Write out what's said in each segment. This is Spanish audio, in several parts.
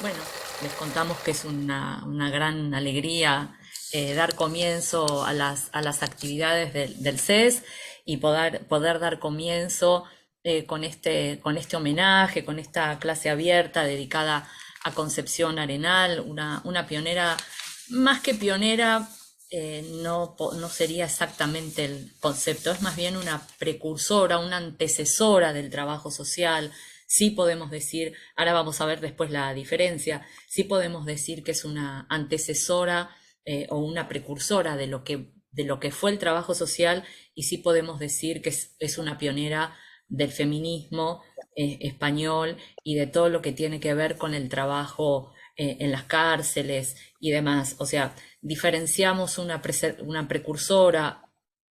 Bueno, les contamos que es una gran alegría dar comienzo a las actividades del CES y poder dar comienzo con este homenaje, con esta clase abierta dedicada a Concepción Arenal, una pionera, más que pionera, no sería exactamente el concepto, es más bien una precursora, una antecesora del trabajo social. Sí podemos decir, ahora vamos a ver después la diferencia, sí podemos decir que es una antecesora o una precursora de lo que fue el trabajo social, y sí podemos decir que es una pionera del feminismo español y de todo lo que tiene que ver con el trabajo en las cárceles y demás. O sea, diferenciamos una precursora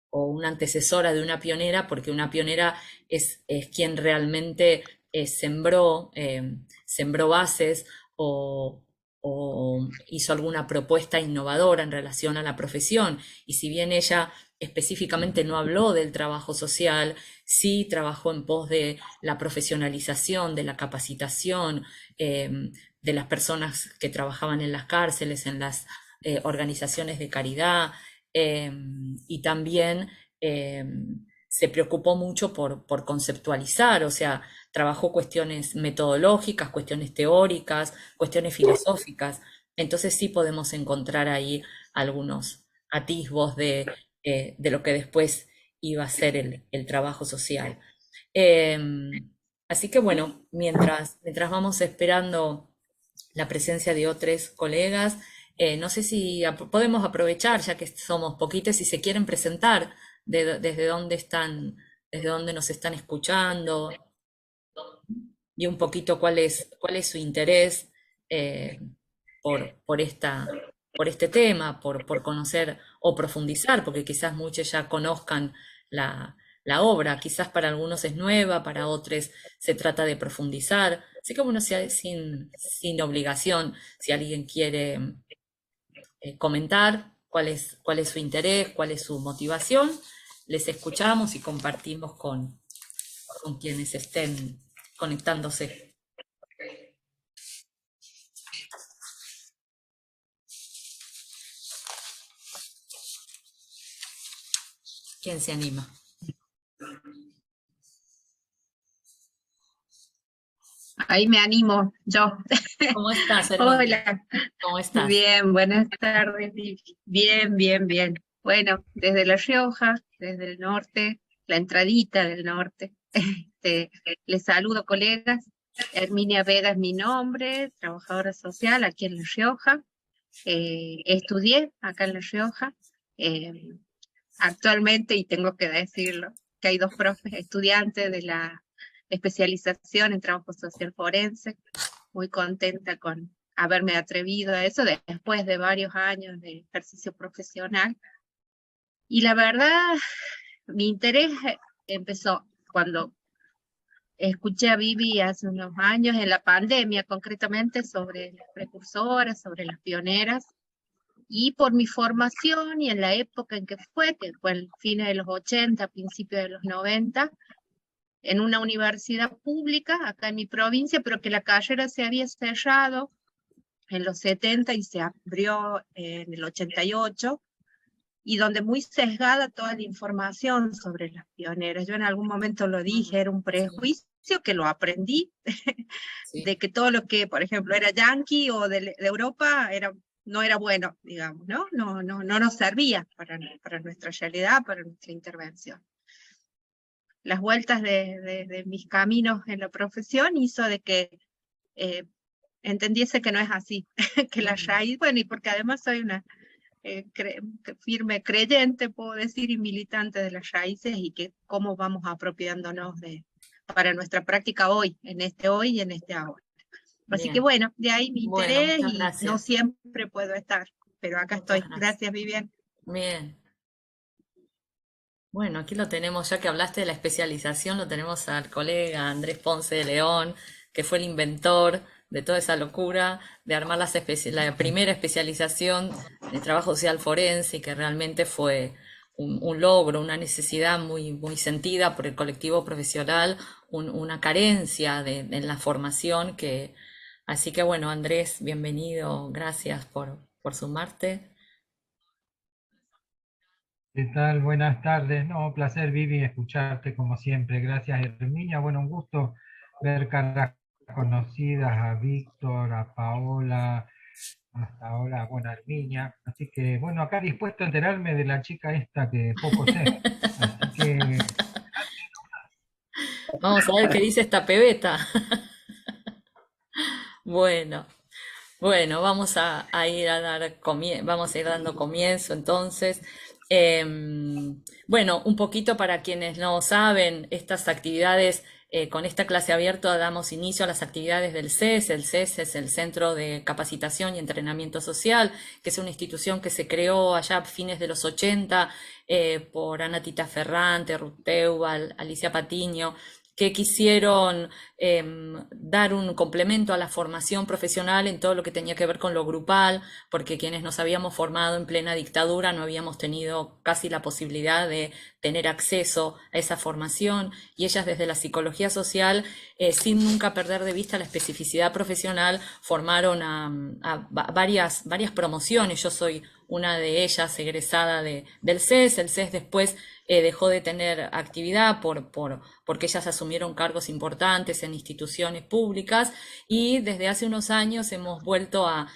o una antecesora de una pionera, porque una pionera es quien realmente sembró bases o hizo alguna propuesta innovadora en relación a la profesión. Y si bien ella específicamente no habló del trabajo social, sí trabajó en pos de la profesionalización, de la capacitación de las personas que trabajaban en las cárceles, en las organizaciones de caridad, eh, y también eh, se preocupó mucho por conceptualizar, o sea, trabajó cuestiones metodológicas, cuestiones teóricas, cuestiones filosóficas. Entonces sí podemos encontrar ahí algunos atisbos de lo que después iba a ser el trabajo social. Eh, Así que bueno, mientras vamos esperando la presencia de otros colegas, no sé si podemos aprovechar, ya que somos poquitos, si se quieren presentar desde dónde están, desde dónde nos están escuchando y un poquito cuál es su interés eh, por este tema, por conocer o profundizar, porque quizás muchos ya conozcan la obra, quizás para algunos es nueva, para otros se trata de profundizar. Así que bueno, sin obligación, si alguien quiere comentar cuál es su interés, cuál es su motivación, les escuchamos y compartimos con quienes estén conectándose. ¿Quién se anima? Ahí me animo yo. ¿Cómo estás, Herminia? Hola, ¿Cómo estás? bien, buenas tardes. Vivi. Bien, bien, bien. Bueno, desde La Rioja, desde el norte, la entradita del norte. Les saludo, colegas. Herminia Vega es mi nombre, trabajadora social aquí en La Rioja. Estudié acá en La Rioja. Eh, Actualmente, y tengo que decirlo, que hay dos profes estudiantes de la especialización en trabajo social forense. Muy contenta con haberme atrevido a eso después de varios años de ejercicio profesional. Y la verdad, mi interés empezó cuando escuché a Vivi hace unos años, en la pandemia concretamente, sobre las precursoras, sobre las pioneras, y por mi formación y en la época en que fue el fin de los 80, principios de los 90, en una universidad pública acá en mi provincia, pero que la carrera se había cerrado en los 70 y se abrió en el 88, y donde muy sesgada toda la información sobre las pioneras. Yo en algún momento lo Mm, dije, era un sí, prejuicio que lo aprendí, sí, de que todo lo que, por ejemplo, era yanqui o de Europa no era bueno, digamos, ¿no? No nos servía para nuestra realidad, para nuestra intervención. Las vueltas de mis caminos en la profesión hizo de que eh, entendiese que no es así, que la mm, raíz, bueno, y porque además soy una firme creyente, puedo decir, y militante de las raíces, y que cómo vamos apropiándonos para nuestra práctica hoy, en este hoy y en este ahora. Así que bien. bueno, de ahí mi Bueno, interés, muchas y no gracias. siempre puedo estar, pero acá Muchas estoy. gracias. Gracias, Vivian. Bien. Bueno, aquí lo tenemos, ya que hablaste de la especialización, lo tenemos al colega Andrés Ponce de León, que fue el inventor de toda esa locura de armar la primera especialización de trabajo social forense, y que realmente fue un logro, una necesidad muy sentida por el colectivo profesional, una carencia en la formación Así que bueno, Andrés, bienvenido, gracias por sumarte. ¿Qué tal? Buenas tardes. No, placer, Vivi, escucharte como siempre. Gracias, Herminia. Bueno, un gusto ver caras conocidas, a Víctor, a Paola, hasta ahora, bueno, a Herminia. Así que, bueno, acá dispuesto a enterarme de la chica esta que poco sé. Así que, Vamos a ver qué dice esta pebeta. Bueno. Bueno, vamos a ir a vamos a ir dando comienzo entonces. Bueno, un poquito para quienes no saben, estas actividades, con esta clase abierta damos inicio a las actividades del CES. El CES es el Centro de Capacitación y Entrenamiento Social, que es una institución que se creó allá a fines de los 80 por Ana Tita Ferrante, Ruth Teubal, Alicia Patiño, que quisieron dar un complemento a la formación profesional en todo lo que tenía que ver con lo grupal, porque quienes nos habíamos formado en plena dictadura no habíamos tenido casi la posibilidad de tener acceso a esa formación, y ellas desde la psicología social, sin nunca perder de vista la especificidad profesional, formaron varias promociones. Yo soy una de ellas, egresada del CES. El CES después dejó de tener actividad porque ellas asumieron cargos importantes en instituciones públicas, y desde hace unos años hemos vuelto a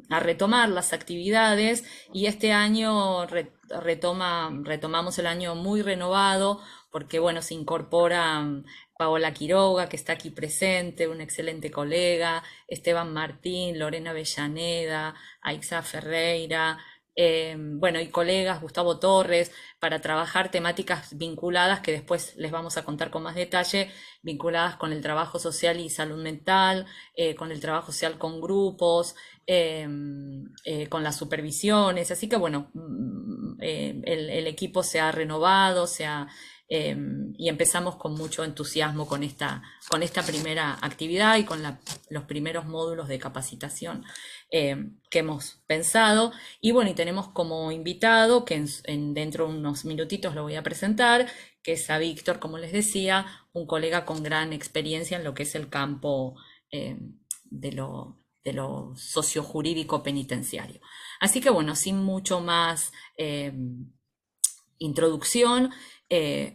retomar las actividades, y este año retomamos el año muy renovado porque bueno, se incorpora Paola Quiroga, que está aquí presente, un excelente colega, Esteban Martín, Lorena Avellaneda, Aixa Ferreira, bueno, y colegas, Gustavo Torres, para trabajar temáticas vinculadas, que después les vamos a contar con más detalle, vinculadas con el trabajo social y salud mental, con el trabajo social con grupos, con las supervisiones. Así que bueno, el equipo se ha renovado, y empezamos con mucho entusiasmo con esta primera actividad y con los primeros módulos de capacitación que hemos pensado. Y bueno, y tenemos como invitado, que dentro de unos minutitos lo voy a presentar, que es a Víctor, como les decía, un colega con gran experiencia en lo que es el campo de lo sociojurídico penitenciario. Así que bueno, sin mucho más introducción,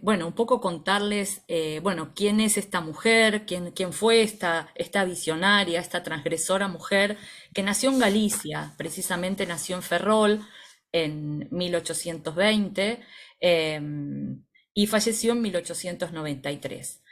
bueno, un poco contarles, bueno, quién es esta mujer, quién fue esta visionaria, esta transgresora mujer que nació en Galicia, precisamente nació en Ferrol en 1820, eh, y falleció en 1893.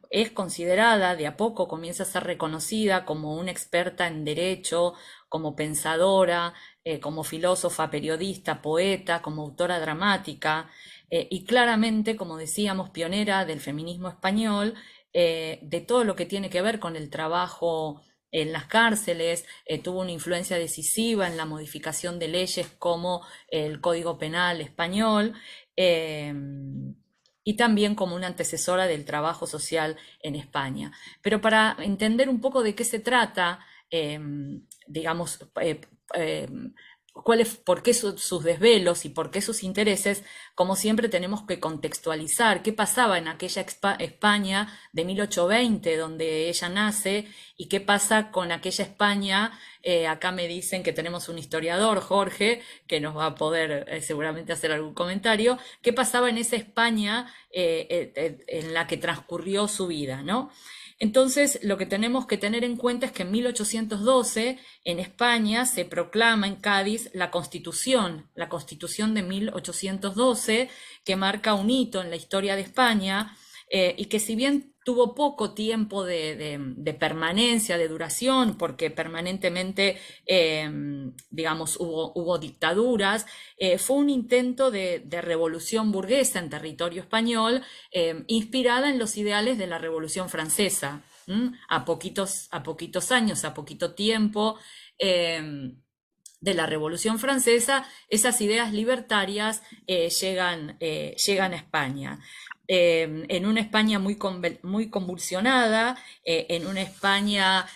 Es considerada, de a poco comienza a ser reconocida como una experta en derecho, como pensadora, como filósofa, periodista, poeta, como autora dramática, y claramente, como decíamos, pionera del feminismo español, de todo lo que tiene que ver con el trabajo en las cárceles. Tuvo una influencia decisiva en la modificación de leyes como el Código Penal español, eh, y también como una antecesora del trabajo social en España. Pero para entender un poco de qué se trata, digamos, eh, por qué sus desvelos y por qué sus intereses, como siempre tenemos que contextualizar qué pasaba en aquella España de 1820, donde ella nace, y qué pasa con aquella España. Acá me dicen que tenemos un historiador, Jorge, que nos va a poder seguramente hacer algún comentario, qué pasaba en esa España en la que transcurrió su vida, ¿no? Entonces, lo que tenemos que tener en cuenta es que en 1812 en España se proclama en Cádiz la Constitución de 1812, que marca un hito en la historia de España, y que si bien tuvo poco tiempo de permanencia, de duración, porque permanentemente, digamos, hubo dictaduras, fue un intento de revolución burguesa en territorio español, inspirada en los ideales de la Revolución Francesa. A poquitos años, a poquito tiempo de la Revolución Francesa, esas ideas libertarias llegan a España. en una España muy convulsionada, en una España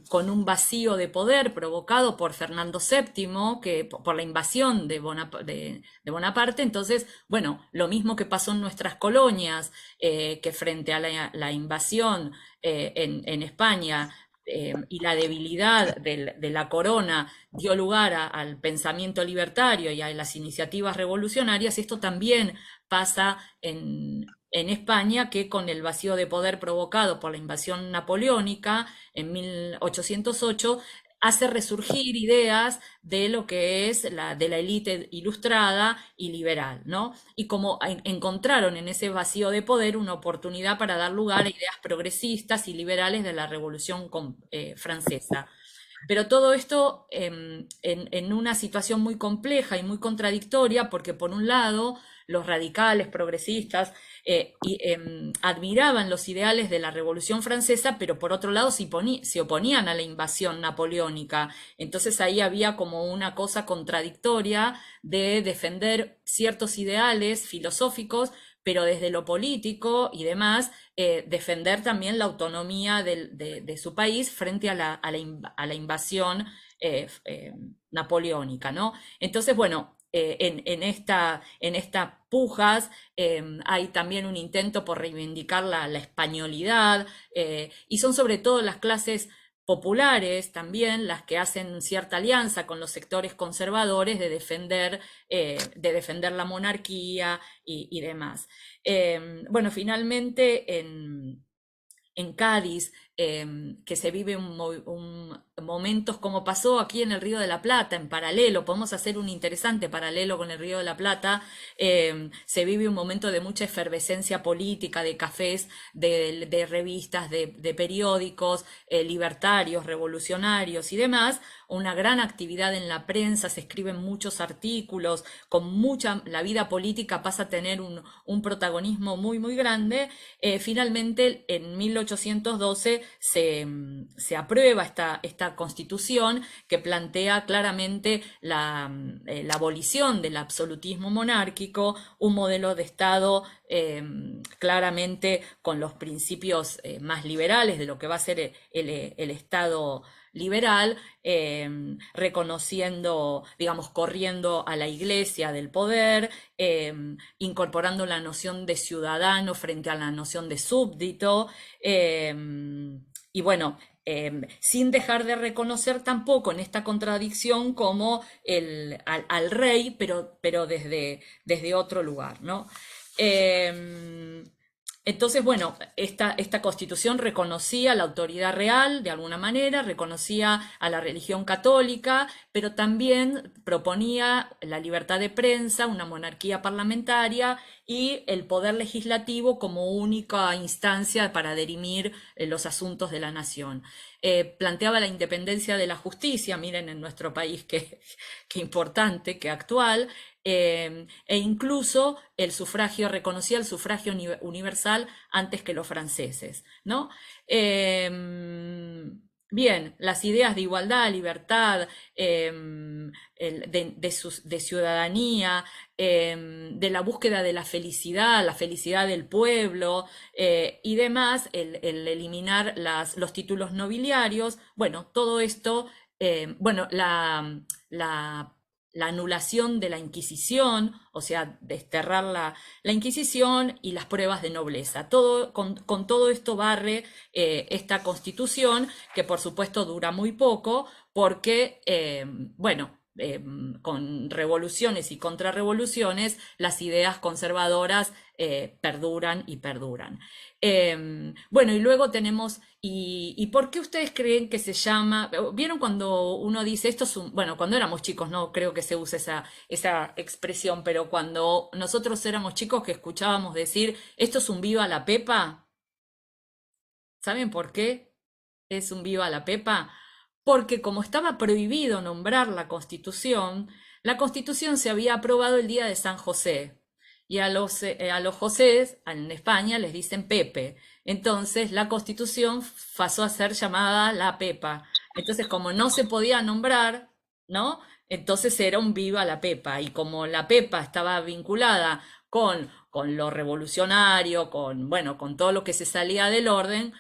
con un vacío de poder provocado por Fernando VII, por la invasión de Bonaparte. Entonces, bueno, lo mismo que pasó en nuestras colonias, que frente a la invasión en España, y la debilidad de la corona dio lugar al pensamiento libertario y a las iniciativas revolucionarias. Esto también pasa en España, que con el vacío de poder provocado por la invasión napoleónica en 1808 hace resurgir ideas de lo que es de la élite ilustrada y liberal, ¿no? Y como encontraron en ese vacío de poder una oportunidad para dar lugar a ideas progresistas y liberales de la Revolución Francesa. Pero todo esto en una situación muy compleja y muy contradictoria, porque por un lado los radicales progresistas admiraban los ideales de la Revolución Francesa, pero por otro lado se oponían a la invasión napoleónica. Entonces ahí había como una cosa contradictoria de defender ciertos ideales filosóficos, pero desde lo político y demás, defender también la autonomía de su país frente a la invasión napoleónica, ¿no? Entonces, bueno, en estas pujas hay también un intento por reivindicar la españolidad, y son sobre todo las clases populares también las que hacen cierta alianza con los sectores conservadores de defender la monarquía y demás. Bueno, finalmente en Cádiz, que se vive momentos como pasó aquí en el Río de la Plata, en paralelo, podemos hacer un interesante paralelo con el Río de la Plata. Se vive un momento de mucha efervescencia política, de cafés, de revistas, de periódicos libertarios, revolucionarios y demás, una gran actividad en la prensa, se escriben muchos artículos, la vida política pasa a tener un protagonismo muy, muy grande. Finalmente, en 1812 se aprueba esta constitución que plantea claramente la abolición del absolutismo monárquico, un modelo de Estado claramente con los principios más liberales de lo que va a ser el Estado liberal, reconociendo, digamos, corriendo a la iglesia del poder, incorporando la noción de ciudadano frente a la noción de súbdito, y bueno, sin dejar de reconocer tampoco en esta contradicción como al rey, pero desde otro lugar, ¿no? Entonces, bueno, esta constitución reconocía la autoridad real de alguna manera, reconocía a la religión católica, pero también proponía la libertad de prensa, una monarquía parlamentaria y el poder legislativo como única instancia para dirimir los asuntos de la nación. Planteaba la independencia de la justicia, miren en nuestro país qué importante, qué actual, e incluso reconocía el sufragio universal antes que los franceses, ¿no? Bien, las ideas de igualdad, libertad, de ciudadanía, de la búsqueda de la felicidad del pueblo y demás, el eliminar los títulos nobiliarios, bueno, todo esto, bueno, la anulación de la Inquisición, o sea, desterrar la Inquisición y las pruebas de nobleza. Con todo esto barre esta constitución, que por supuesto dura muy poco, porque, bueno, con revoluciones y contrarrevoluciones, las ideas conservadoras perduran y perduran. Bueno, y luego tenemos, ¿y por qué ustedes creen que se llama? ¿Vieron cuando uno dice esto es un, bueno, cuando éramos chicos, no creo que se use esa expresión, pero cuando nosotros éramos chicos que escuchábamos decir, esto es un viva la Pepa? ¿Saben por qué es un viva la Pepa? Porque como estaba prohibido nombrar la Constitución se había aprobado el día de San José. Y a los Josés en España les dicen Pepe. Entonces la Constitución pasó a ser llamada la Pepa. Entonces, como no se podía nombrar, ¿no? Entonces era un viva la Pepa. Y como la Pepa estaba vinculada con con lo revolucionario, bueno, con todo lo que se salía del orden,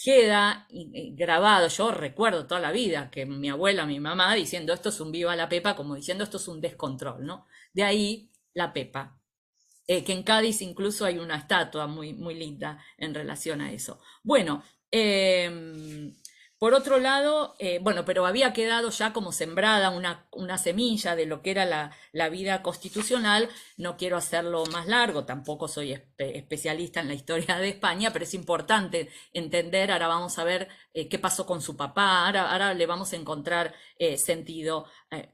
queda grabado. Yo recuerdo toda la vida que mi abuela, mi mamá, diciendo esto es un viva la Pepa, como diciendo esto es un descontrol, ¿no? De ahí la Pepa. Que en Cádiz incluso hay una estatua muy, muy linda en relación a eso. Bueno, por otro lado, bueno, pero había quedado ya como sembrada una semilla de lo que era la vida constitucional. No quiero hacerlo más largo, tampoco soy especialista en la historia de España, pero es importante entender. Ahora vamos a ver qué pasó con su papá, ahora le vamos a encontrar sentido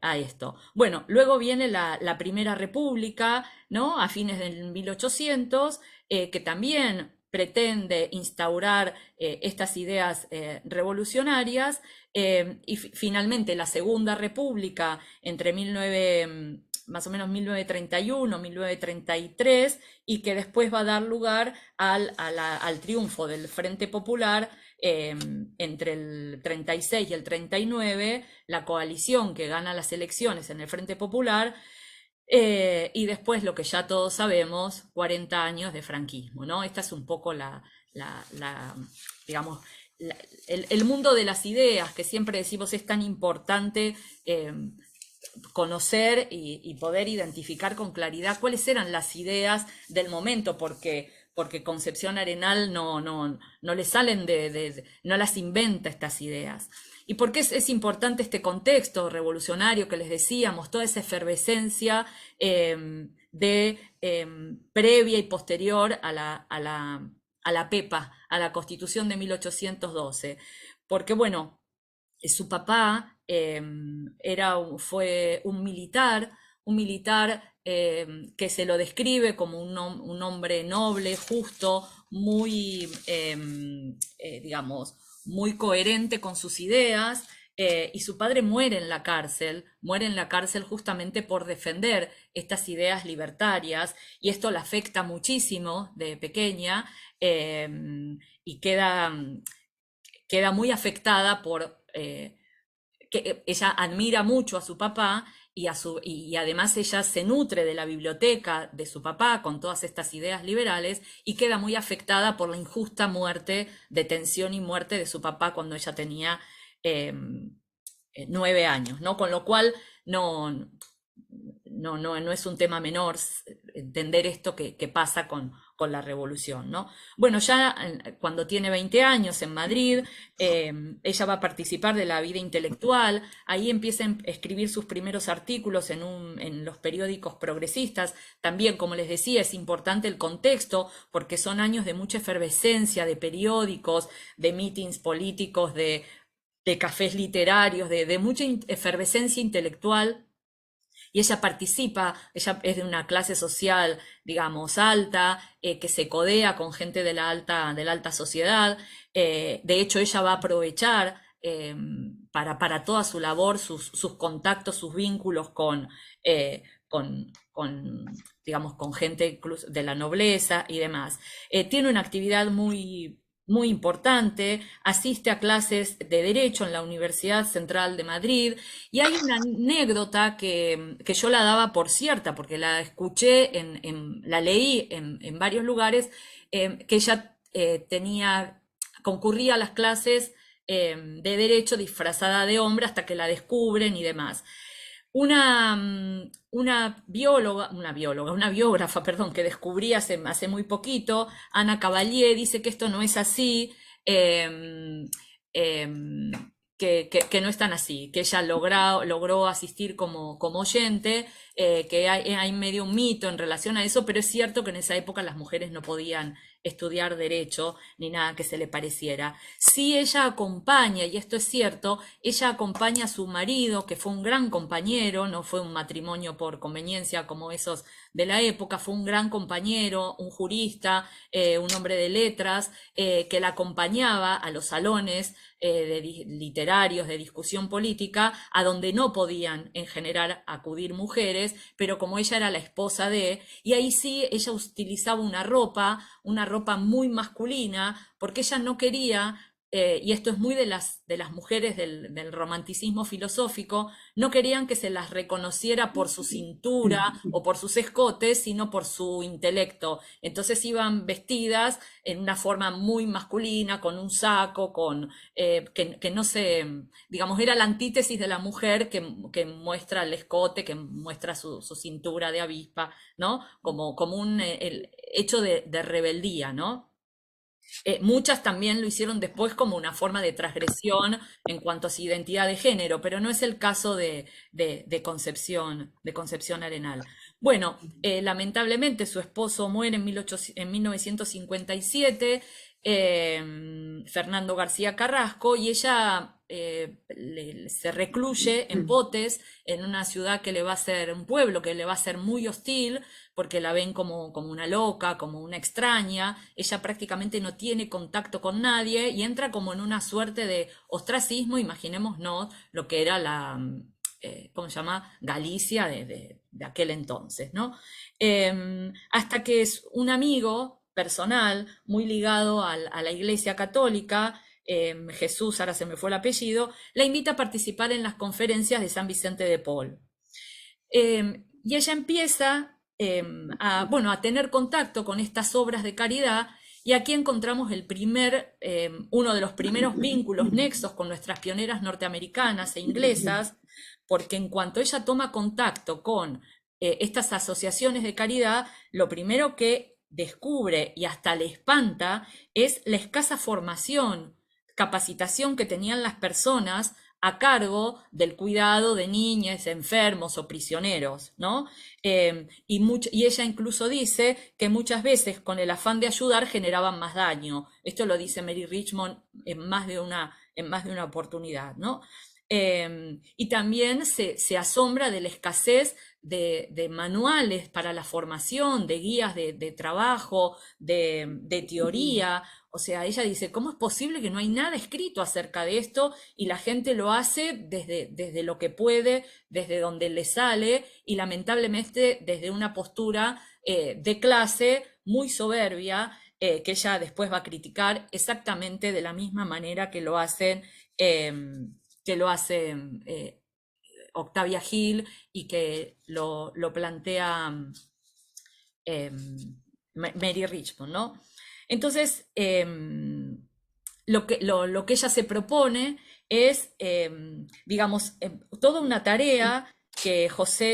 a esto. Bueno, luego viene la Primera República, ¿no? A fines del 1800, que también pretende instaurar estas ideas revolucionarias, y finalmente la Segunda República entre más o menos 1931, 1933, y que después va a dar lugar al triunfo del Frente Popular entre el 36 y el 39, la coalición que gana las elecciones en el Frente Popular. Y después lo que ya todos sabemos, 40 años de franquismo, ¿no? Esta es un poco digamos, el mundo de las ideas, que siempre decimos es tan importante conocer y poder identificar con claridad cuáles eran las ideas del momento, porque Concepción Arenal no le salen no las inventa estas ideas. ¿Y por qué es importante este contexto revolucionario que les decíamos, toda esa efervescencia previa y posterior a la Pepa, a la Constitución de 1812? Porque, bueno, su papá fue un militar que se lo describe como un hombre noble, justo, muy, digamos, muy coherente con sus ideas, y su padre muere en la cárcel justamente por defender estas ideas libertarias, y esto la afecta muchísimo de pequeña, y queda muy afectada por que ella admira mucho a su papá y además ella se nutre de la biblioteca de su papá con todas estas ideas liberales, y queda muy afectada por la injusta detención y muerte de su papá cuando ella tenía 9 años, ¿no? Con lo cual no es un tema menor entender esto que pasa con la revolución, ¿no? Bueno, ya cuando tiene 20 años en Madrid, ella va a participar de la vida intelectual. Ahí empieza a escribir sus primeros artículos en los periódicos progresistas. También, como les decía, es importante el contexto, porque son años de mucha efervescencia, de periódicos, de mítines políticos, de cafés literarios, de mucha efervescencia intelectual. Y ella es de una clase social, digamos, alta, que se codea con gente de la alta sociedad. De hecho, ella va a aprovechar para toda su labor, sus contactos, sus vínculos digamos, con gente incluso de la nobleza y demás. Tiene una actividad muy muy importante, asiste a clases de Derecho en la Universidad Central de Madrid, y hay una anécdota que yo la daba por cierta, porque la escuché, la leí en varios lugares, que ella concurría a las clases de Derecho disfrazada de hombre hasta que la descubren y demás. Una biógrafa, perdón, que descubrí hace muy poquito, Ana Cavalier, dice que esto no es así, que no es tan así, que ella logró asistir como oyente, que hay medio un mito en relación a eso, pero es cierto que en esa época las mujeres no podían estudiar derecho ni nada que se le pareciera. Sí, ella acompaña, y esto es cierto, ella acompaña a su marido, que fue un gran compañero, no fue un matrimonio por conveniencia como esos de la época, fue un gran compañero, un jurista, un hombre de letras, que la acompañaba a los salones literarios de discusión política, a donde no podían en general acudir mujeres, pero como ella era la esposa y ahí sí ella utilizaba una ropa muy masculina, porque ella no quería y esto es muy de las mujeres del romanticismo filosófico, no querían que se las reconociera por su cintura o por sus escotes, sino por su intelecto. Entonces iban vestidas en una forma muy masculina, con un saco, que no se, digamos, era la antítesis de la mujer que muestra el escote, que muestra su cintura de avispa, ¿no? Como un el hecho de rebeldía, ¿no? Muchas también lo hicieron después como una forma de transgresión en cuanto a su identidad de género, pero no es el caso de Concepción Arenal. Bueno, lamentablemente su esposo muere en 1957, Fernando García Carrasco, y ella se recluye en Potes, en una ciudad que le va a ser, un pueblo que le va a ser muy hostil, porque la ven como una loca, como una extraña, ella prácticamente no tiene contacto con nadie y entra como en una suerte de ostracismo, imaginémonos lo que era ¿cómo se llama? Galicia de aquel entonces, ¿no? Hasta que es un amigo personal muy ligado a la Iglesia Católica, Jesús, ahora se me fue el apellido, la invita a participar en las conferencias de San Vicente de Paul. Y ella empieza bueno, a tener contacto con estas obras de caridad, y aquí encontramos uno de los primeros vínculos, nexos con nuestras pioneras norteamericanas e inglesas, porque en cuanto ella toma contacto con estas asociaciones de caridad, lo primero que descubre y hasta le espanta es la escasa formación, capacitación que tenían las personas a cargo del cuidado de niños, enfermos o prisioneros, ¿no? Y ella incluso dice que muchas veces con el afán de ayudar generaban más daño. Esto lo dice Mary Richmond en más de una oportunidad, ¿no? Y también se asombra de la escasez de manuales para la formación, de guías de trabajo, de teoría. O sea, ella dice, ¿cómo es posible que no hay nada escrito acerca de esto y la gente lo hace desde lo que puede, desde donde le sale y lamentablemente desde una postura de clase muy soberbia, que ella después va a criticar exactamente de la misma manera que lo hace Octavia Hill y que lo plantea Mary Richmond, ¿no? Entonces, lo que ella se propone es, digamos, toda una tarea que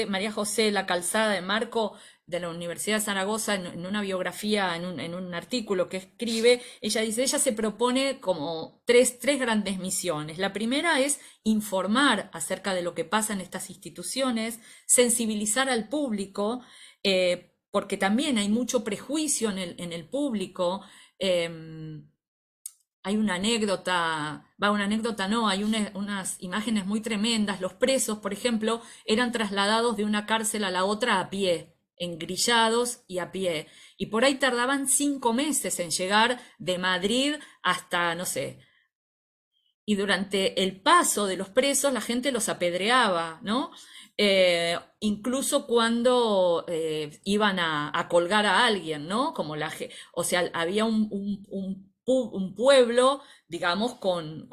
María José La Calzada de Marco de la Universidad de Zaragoza, en una biografía, en un artículo que escribe, ella dice, ella se propone como tres grandes misiones. La primera es informar acerca de lo que pasa en estas instituciones, sensibilizar al público, porque también hay mucho prejuicio en el público. Hay una anécdota, una anécdota no, hay unas imágenes muy tremendas. Los presos, por ejemplo, eran trasladados de una cárcel a la otra a pie, engrillados y a pie. Y por ahí tardaban 5 meses en llegar de Madrid hasta, no sé. Y durante el paso de los presos la gente los apedreaba, ¿no? Incluso cuando iban a colgar a alguien, ¿no? O sea, había un pueblo, digamos, con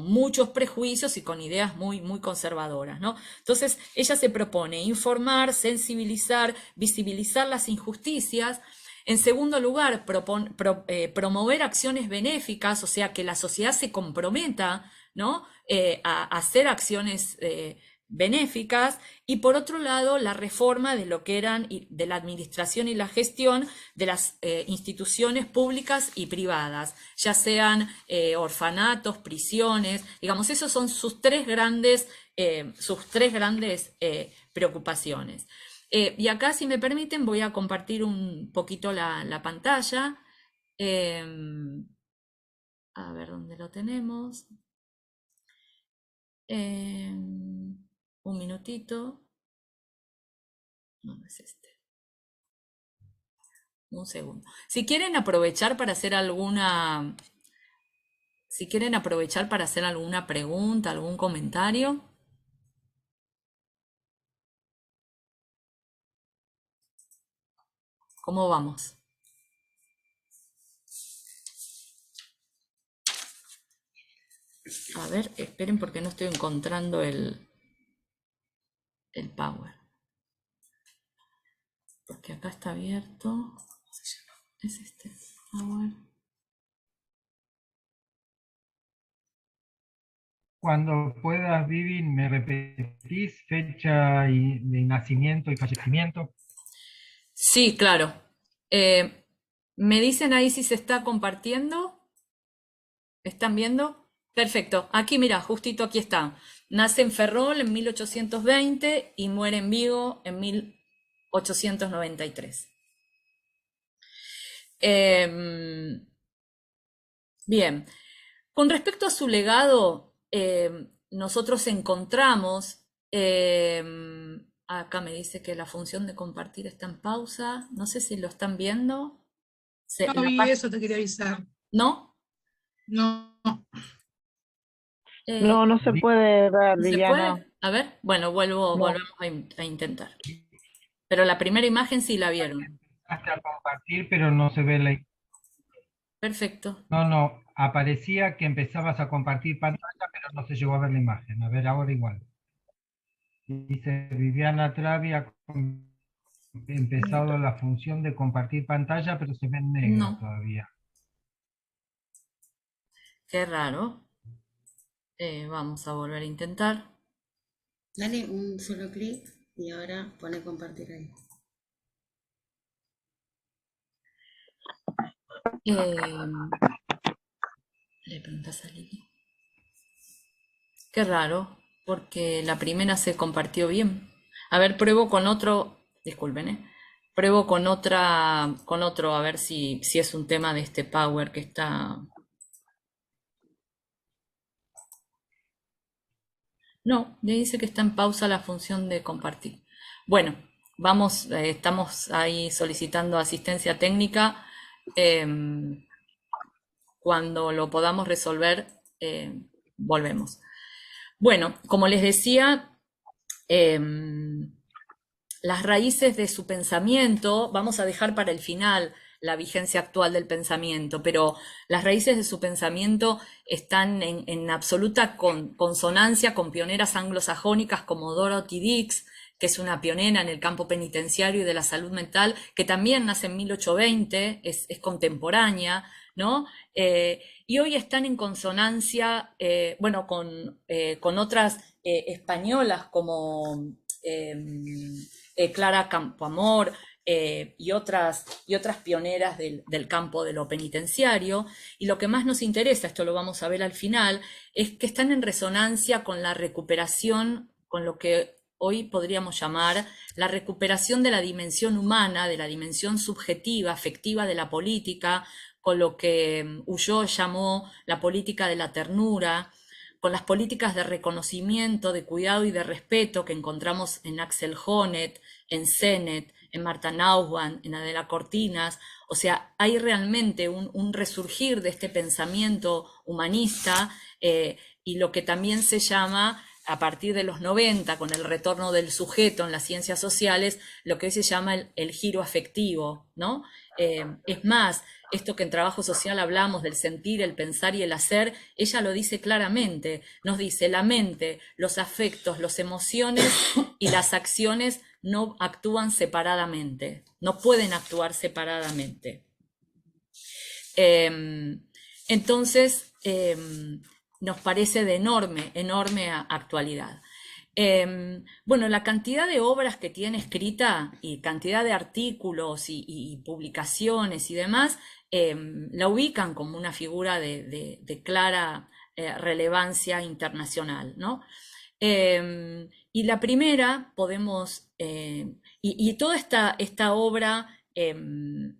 muchos prejuicios y con ideas muy, muy conservadoras, ¿no? Entonces, ella se propone informar, sensibilizar, visibilizar las injusticias. En segundo lugar, promover acciones benéficas, o sea, que la sociedad se comprometa, ¿no? A hacer acciones benéficas. Y por otro lado, la reforma de lo que eran de la administración y la gestión de las instituciones públicas y privadas, ya sean orfanatos, prisiones, digamos, esos son sus tres grandes preocupaciones. Y acá, si me permiten, voy a compartir un poquito la pantalla. A ver dónde lo tenemos. Un minutito. ¿Dónde es este? Un segundo. Si quieren aprovechar para hacer alguna pregunta, algún comentario. ¿Cómo vamos? A ver, esperen porque no estoy encontrando el Power. Porque acá está abierto. ¿Cómo se llama? Es este. Power. Cuando puedas, Vivi, me repetís fecha de nacimiento y fallecimiento. Sí, claro. ¿Me dicen ahí si se está compartiendo? ¿Están viendo? Perfecto. Aquí, mira, justito aquí está. Nace en Ferrol en 1820 y muere en Vigo en 1893. Bien. Con respecto a su legado, nosotros encontramos, acá me dice que la función de compartir está en pausa. No sé si lo están viendo. No vi eso, te quería avisar. ¿No? No, Eh, No, no se Vi- puede ver, ¿No se Viviana. puede? A ver, bueno, No. volvemos a intentar. Pero la primera imagen sí la vieron. Hasta compartir, pero no se ve la... Perfecto. No, no, aparecía que empezabas a compartir pantalla, pero no se llegó a ver la imagen. A ver, ahora igual. Dice Viviana Travi ha empezado la función de compartir pantalla, pero se ve en negro No, todavía. qué raro. Vamos a volver a intentar. Dale un solo clic y ahora pone compartir ahí. Le preguntas a Lili. Qué raro, porque la primera se compartió bien. A ver, pruebo con otro. Disculpen, ¿eh? Pruebo con otro, a ver si es un tema de este Power que está. No, le dice que está en pausa la función de compartir. Bueno, vamos, estamos ahí solicitando asistencia técnica. Cuando lo podamos resolver, volvemos. Bueno, como les decía, las raíces de su pensamiento, vamos a dejar para el final la vigencia actual del pensamiento, pero las raíces de su pensamiento están en absoluta consonancia con pioneras anglosajónicas como Dorothy Dix, que es una pionera en el campo penitenciario y de la salud mental, que también nace en 1820, es contemporánea, ¿no? Y hoy están en consonancia, bueno, con otras españolas como Clara Campoamor y otras pioneras del campo de lo penitenciario. Y lo que más nos interesa, esto lo vamos a ver al final, es que están en resonancia con la recuperación, con lo que hoy podríamos llamar la recuperación de la dimensión humana, de la dimensión subjetiva, afectiva de la política, con lo que Ulloa llamó la política de la ternura, con las políticas de reconocimiento, de cuidado y de respeto que encontramos en Axel Honneth, en Sennett, en Martha Nussbaum, en Adela Cortinas. O sea, hay realmente un resurgir de este pensamiento humanista y lo que también se llama, a partir de los 90, con el retorno del sujeto en las ciencias sociales, lo que hoy se llama el giro afectivo, ¿no? Es más, esto que en trabajo social hablamos del sentir, el pensar y el hacer, ella lo dice claramente, nos dice la mente, los afectos, las emociones y las acciones no actúan separadamente, no pueden actuar separadamente. Entonces, nos parece de enorme actualidad. Bueno, la cantidad de obras que tiene escrita y cantidad de artículos y publicaciones y demás, la ubican como una figura de clara relevancia internacional, ¿no? Y la primera podemos, y toda esta obra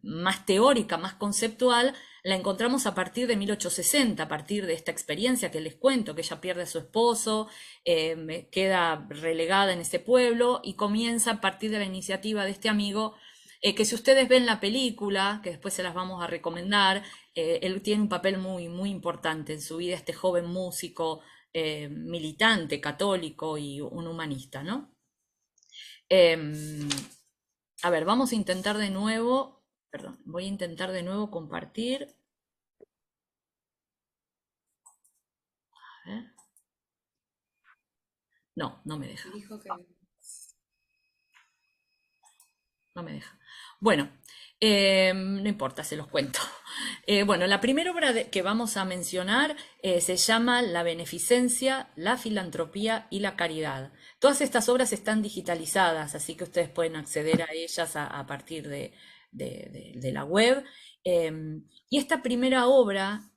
más teórica, más conceptual, la encontramos a partir de 1860, a partir de esta experiencia que les cuento, que ella pierde a su esposo, queda relegada en ese pueblo y comienza a partir de la iniciativa de este amigo, que si ustedes ven la película, que después se las vamos a recomendar, él tiene un papel muy importante en su vida, este joven músico, militante, católico y un humanista, ¿no? A ver, vamos a intentar de nuevo, perdón, voy a intentar de nuevo compartir. A ver. No, no me deja. Dijo que No me deja. Bueno, no importa, se los cuento. Bueno, la primera obra que vamos a mencionar se llama La beneficencia, la filantropía y la caridad. Todas estas obras están digitalizadas, así que ustedes pueden acceder a ellas a partir de la web. Y esta primera obra,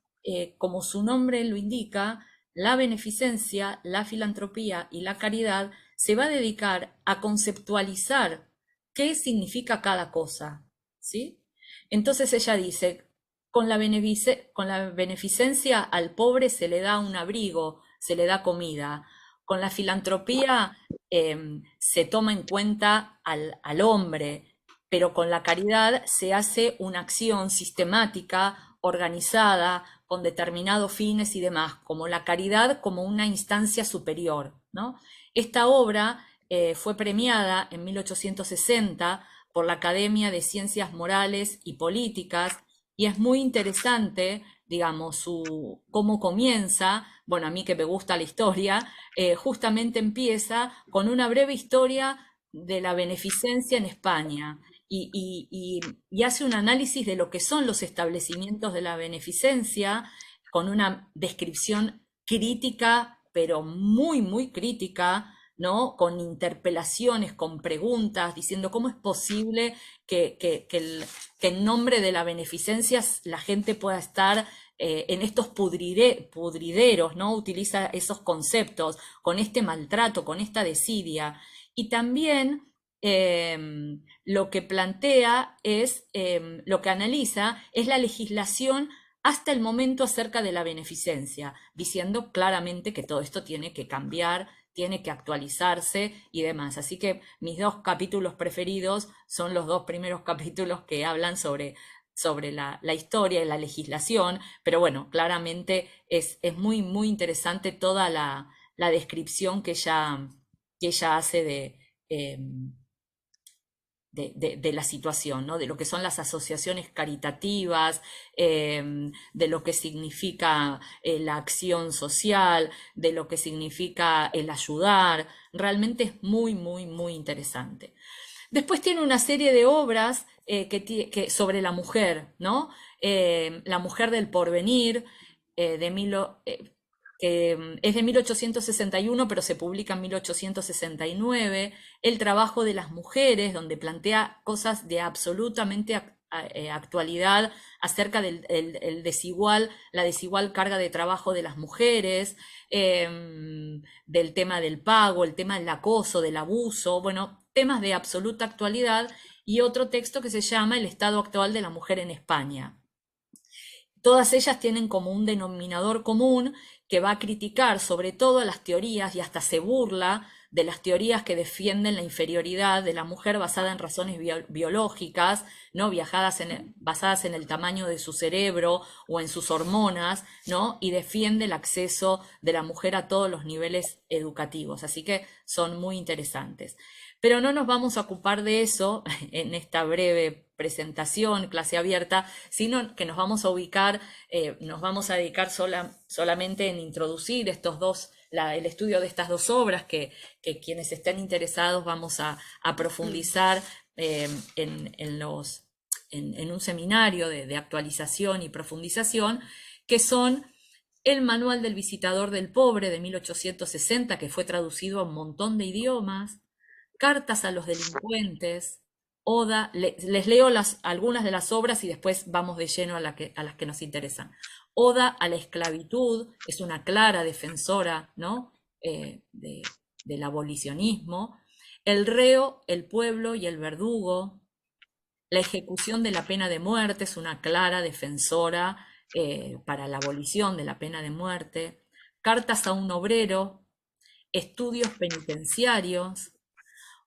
como su nombre lo indica, la beneficencia, la filantropía y la caridad, se va a dedicar a conceptualizar qué significa cada cosa, ¿sí? Entonces ella dice, con la beneficencia al pobre se le da un abrigo, se le da comida. Con la filantropía se toma en cuenta al hombre, pero con la caridad se hace una acción sistemática, organizada, con determinados fines y demás, como la caridad como una instancia superior, ¿no? Esta obra fue premiada en 1860 por la Academia de Ciencias Morales y Políticas y es muy interesante, digamos, cómo comienza. Bueno, a mí que me gusta la historia, justamente empieza con una breve historia de la beneficencia en España y hace un análisis de lo que son los establecimientos de la beneficencia con una descripción crítica, pero muy, muy crítica, ¿no? Con interpelaciones, con preguntas, diciendo cómo es posible que en nombre de la beneficencia la gente pueda estar en estos pudrideros, ¿no? Utiliza esos conceptos, con este maltrato, con esta desidia. Y también lo que plantea es, lo que analiza es la legislación hasta el momento acerca de la beneficencia, diciendo claramente que todo esto tiene que cambiar, tiene que actualizarse y demás. Así que mis dos capítulos preferidos son los dos primeros capítulos que hablan sobre la historia y la legislación, pero bueno, claramente es muy, muy interesante toda la descripción que ella hace de la situación, ¿no? De lo que son las asociaciones caritativas, de lo que significa la acción social, de lo que significa el ayudar. Realmente es muy, muy, muy interesante. Después tiene una serie de obras sobre la mujer, ¿no? La mujer del porvenir, que es de 1861, pero se publica en 1869, El trabajo de las mujeres, donde plantea cosas de absolutamente actualidad acerca la desigual carga de trabajo de las mujeres, del tema del pago, el tema del acoso, del abuso, bueno, temas de absoluta actualidad, y otro texto que se llama El estado actual de la mujer en España. Todas ellas tienen como un denominador común que va a criticar sobre todo las teorías y hasta se burla de las teorías que defienden la inferioridad de la mujer basada en razones biológicas, ¿no? Basadas en el tamaño de su cerebro o en sus hormonas, ¿no? Y defiende el acceso de la mujer a todos los niveles educativos. Así que son muy interesantes. Pero no nos vamos a ocupar de eso en esta breve presentación, clase abierta, sino que nos vamos a ubicar, nos vamos a dedicar solamente en introducir el estudio de estas dos obras, que quienes estén interesados vamos a profundizar en un seminario de actualización y profundización, que son el Manual del Visitador del Pobre de 1860, que fue traducido a un montón de idiomas, Cartas a los delincuentes, Oda, les leo algunas de las obras y después vamos de lleno a las que nos interesan. Oda a la esclavitud, es una clara defensora, ¿no? Del abolicionismo. El reo, el pueblo y el verdugo. La ejecución de la pena de muerte, es una clara defensora para la abolición de la pena de muerte. Cartas a un obrero. Estudios penitenciarios.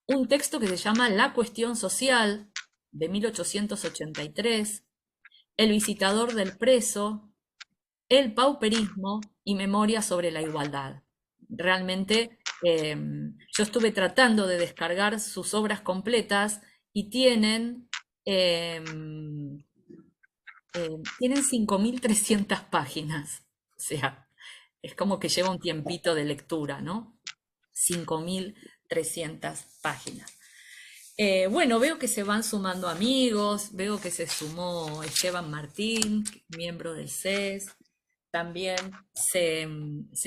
Un texto que se llama La cuestión social, de 1883, El visitador del preso, El pauperismo y Memoria sobre la igualdad. Realmente yo estuve tratando de descargar sus obras completas y tienen 5.300 páginas. O sea, es como que lleva un tiempito de lectura, ¿no? 5.300 páginas. Bueno, veo que se van sumando amigos, veo que se sumó Esteban Martín, miembro del CES, también se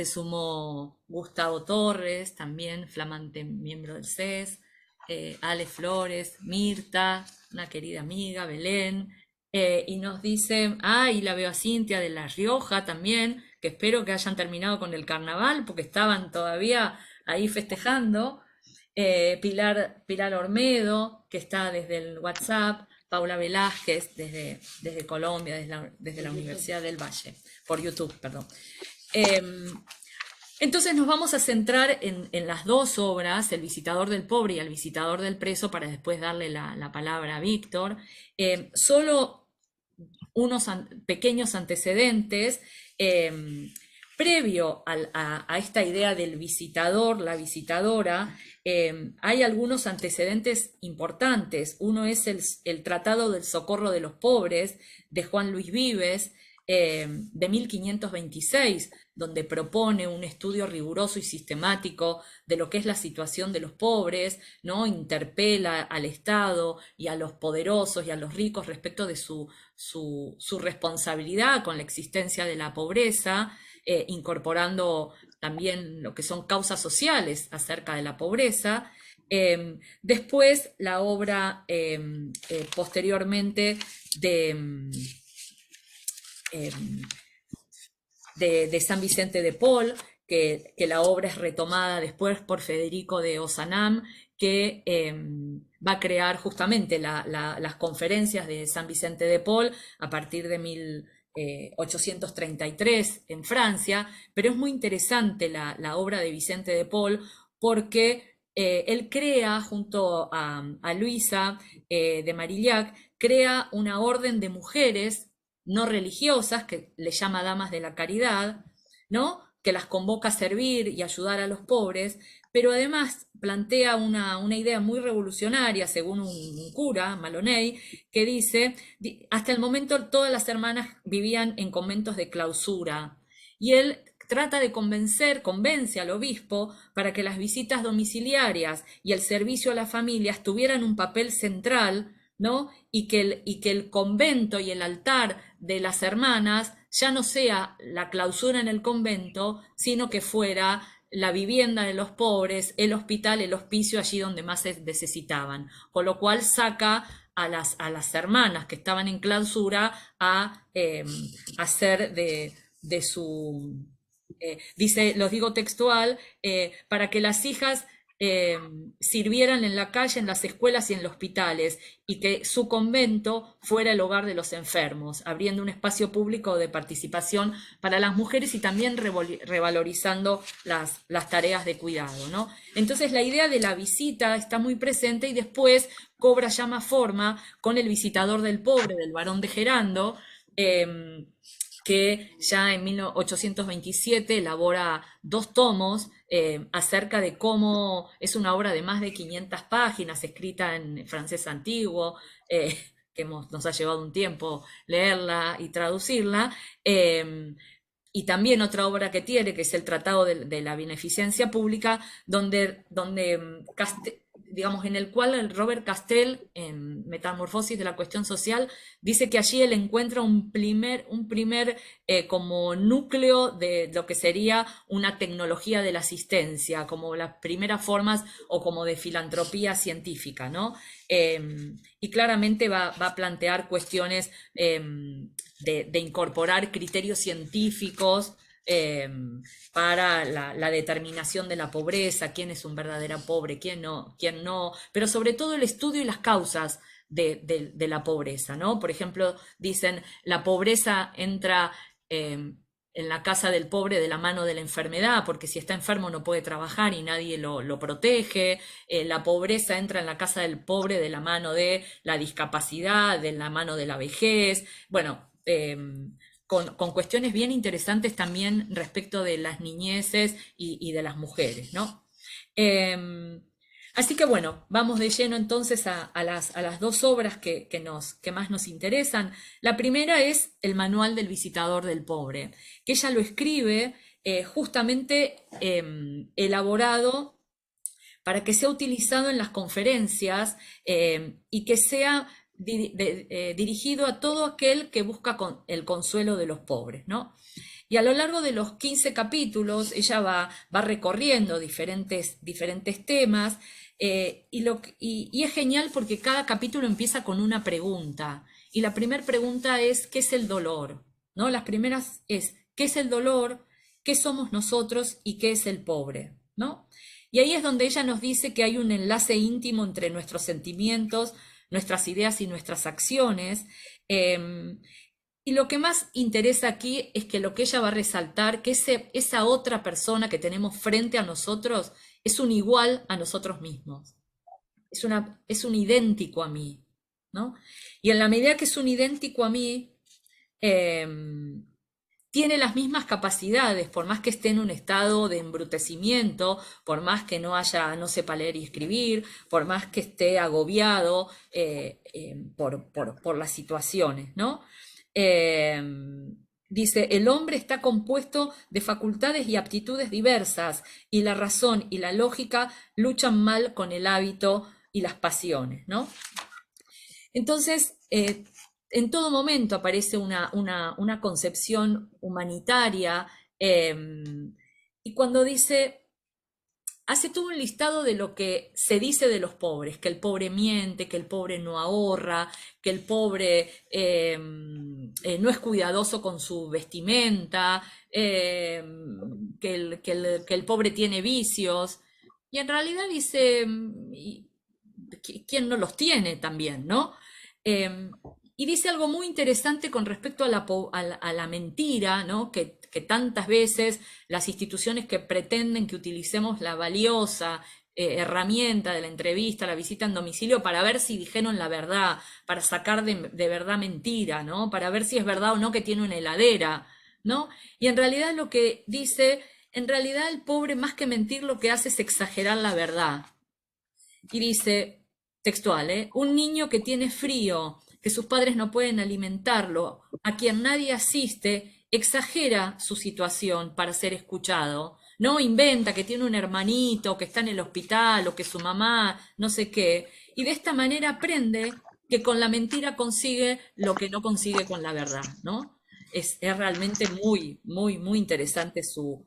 sumó Gustavo Torres, también flamante miembro del CES, Ale Flores, Mirta, una querida amiga, Belén, y nos dice, y la veo a Cintia de La Rioja también, que espero que hayan terminado con el carnaval, porque estaban todavía ahí festejando. Pilar Ormedo, que está desde el WhatsApp, Paula Velázquez desde Colombia, desde la Universidad del Valle, por YouTube, perdón. Entonces nos vamos a centrar en las dos obras, El visitador del pobre y El visitador del preso, para después darle la palabra a Víctor. Solo unos pequeños antecedentes. Previo a esta idea del visitador, la visitadora, hay algunos antecedentes importantes. Uno es el Tratado del Socorro de los Pobres de Juan Luis Vives, de 1526, donde propone un estudio riguroso y sistemático de lo que es la situación de los pobres, ¿no? Interpela al Estado y a los poderosos y a los ricos respecto de su responsabilidad con la existencia de la pobreza, incorporando también lo que son causas sociales acerca de la pobreza. Después la obra posteriormente de San Vicente de Paul, que la obra es retomada después por Federico de Ozanam, que va a crear justamente las conferencias de San Vicente de Paul a partir de 1833 en Francia, pero es muy interesante la obra de Vicente de Paul porque él crea, junto a Luisa de Marillac, crea una orden de mujeres no religiosas, que le llama Damas de la Caridad, ¿no? Que las convoca a servir y ayudar a los pobres, pero además plantea una idea muy revolucionaria, según un cura, Maloney, que dice, hasta el momento todas las hermanas vivían en conventos de clausura, y él trata de convence al obispo para que las visitas domiciliarias y el servicio a las familias tuvieran un papel central, ¿no? Y que el convento y el altar de las hermanas ya no sea la clausura en el convento, sino que fuera la vivienda de los pobres, el hospital, el hospicio, allí donde más se necesitaban. Con lo cual saca a las hermanas que estaban en clausura a hacer de su... dice, los digo textual, para que las hijas sirvieran en la calle, en las escuelas y en los hospitales, y que su convento fuera el hogar de los enfermos, abriendo un espacio público de participación para las mujeres y también revalorizando las tareas de cuidado, ¿no? Entonces la idea de la visita está muy presente y después cobra ya más forma con El visitador del pobre, del Barón de Gerando, que ya en 1827 elabora 2 tomos acerca de cómo es una obra de más de 500 páginas, escrita en francés antiguo, que nos ha llevado un tiempo leerla y traducirla. Y también otra obra que tiene, que es el Tratado de la Beneficencia Pública, donde digamos, en el cual el Robert Castell, en Metamorfosis de la Cuestión Social, dice que allí él encuentra un primer como núcleo de lo que sería una tecnología de la asistencia, como las primeras formas o como de filantropía científica, ¿no? Y claramente va a plantear cuestiones de incorporar criterios científicos para la determinación de la pobreza, quién es un verdadero pobre, quién no, pero sobre todo el estudio y las causas de la pobreza, ¿no? Por ejemplo, dicen, la pobreza entra en la casa del pobre de la mano de la enfermedad, porque si está enfermo no puede trabajar y nadie lo protege. La pobreza entra en la casa del pobre de la mano de la discapacidad, de la mano de la vejez. Bueno, con cuestiones bien interesantes también respecto de las niñeces y de las mujeres, ¿no? Así que bueno, vamos de lleno entonces a las 2 obras que más nos interesan. La primera es El Manual del Visitador del Pobre, que ella lo escribe justamente elaborado para que sea utilizado en las conferencias y que sea dirigido a todo aquel que busca el consuelo de los pobres, ¿no? Y a lo largo de los 15 capítulos ella va recorriendo diferentes temas y es genial porque cada capítulo empieza con una pregunta. Y la primera pregunta es, ¿qué es el dolor? ¿No? Las primeras es, ¿qué es el dolor? ¿Qué somos nosotros? ¿Y qué es el pobre? ¿No? Y ahí es donde ella nos dice que hay un enlace íntimo entre nuestros sentimientos, nuestras ideas y nuestras acciones. Y lo que más interesa aquí es que lo que ella va a resaltar, que esa otra persona que tenemos frente a nosotros es un igual a nosotros mismos. Es un idéntico a mí, ¿no? Y en la medida que es un idéntico a mí, tiene las mismas capacidades, por más que esté en un estado de embrutecimiento, por más que no sepa leer y escribir, por más que esté agobiado por las situaciones, ¿no? Dice, el hombre está compuesto de facultades y aptitudes diversas, y la razón y la lógica luchan mal con el hábito y las pasiones, ¿no? Entonces, en todo momento aparece una concepción humanitaria, y cuando hace todo un listado de lo que se dice de los pobres, que el pobre miente, que el pobre no ahorra, que el pobre no es cuidadoso con su vestimenta, que el pobre tiene vicios. Y en realidad dice, ¿quién no los tiene también, no? Y dice algo muy interesante con respecto a la mentira, ¿no? Que tantas veces las instituciones que pretenden que utilicemos la valiosa herramienta de la entrevista, la visita en domicilio, para ver si dijeron la verdad, para sacar de verdad mentira, ¿no? Para ver si es verdad o no que tiene una heladera, ¿no? Y en realidad lo que dice, en realidad el pobre más que mentir lo que hace es exagerar la verdad. Y dice, textual, un niño que tiene frío, que sus padres no pueden alimentarlo, a quien nadie asiste, exagera su situación para ser escuchado. No inventa que tiene un hermanito, que está en el hospital, o que su mamá, no sé qué. Y de esta manera aprende que con la mentira consigue lo que no consigue con la verdad, ¿no? Es realmente muy, muy, muy interesante sus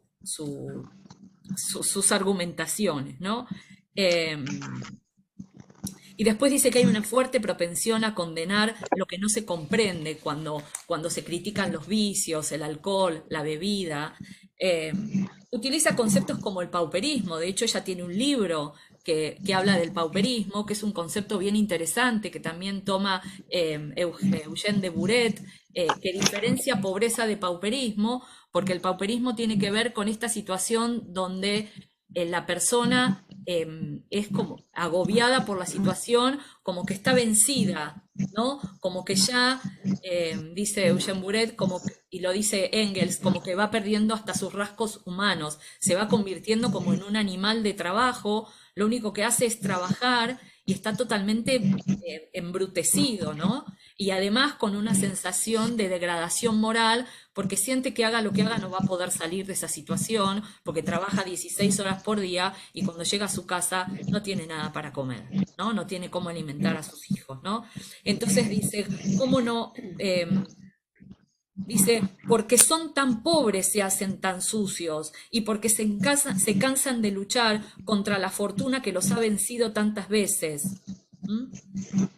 argumentaciones, ¿no? Y después dice que hay una fuerte propensión a condenar lo que no se comprende cuando se critican los vicios, el alcohol, la bebida. Utiliza conceptos como el pauperismo. De hecho, ella tiene un libro que habla del pauperismo, que es un concepto bien interesante, que también toma Eugène de Buret, que diferencia pobreza de pauperismo, porque el pauperismo tiene que ver con esta situación donde la persona es como agobiada por la situación, como que está vencida, ¿no? Como que ya, dice Eugène Buret, y lo dice Engels, como que va perdiendo hasta sus rasgos humanos, se va convirtiendo como en un animal de trabajo, lo único que hace es trabajar y está totalmente embrutecido, ¿no? Y además con una sensación de degradación moral, porque siente que haga lo que haga no va a poder salir de esa situación, porque trabaja 16 horas por día y cuando llega a su casa no tiene nada para comer, ¿no? No tiene cómo alimentar a sus hijos, ¿no? Entonces dice, ¿cómo no? Dice, porque son tan pobres se hacen tan sucios y porque se cansan de luchar contra la fortuna que los ha vencido tantas veces.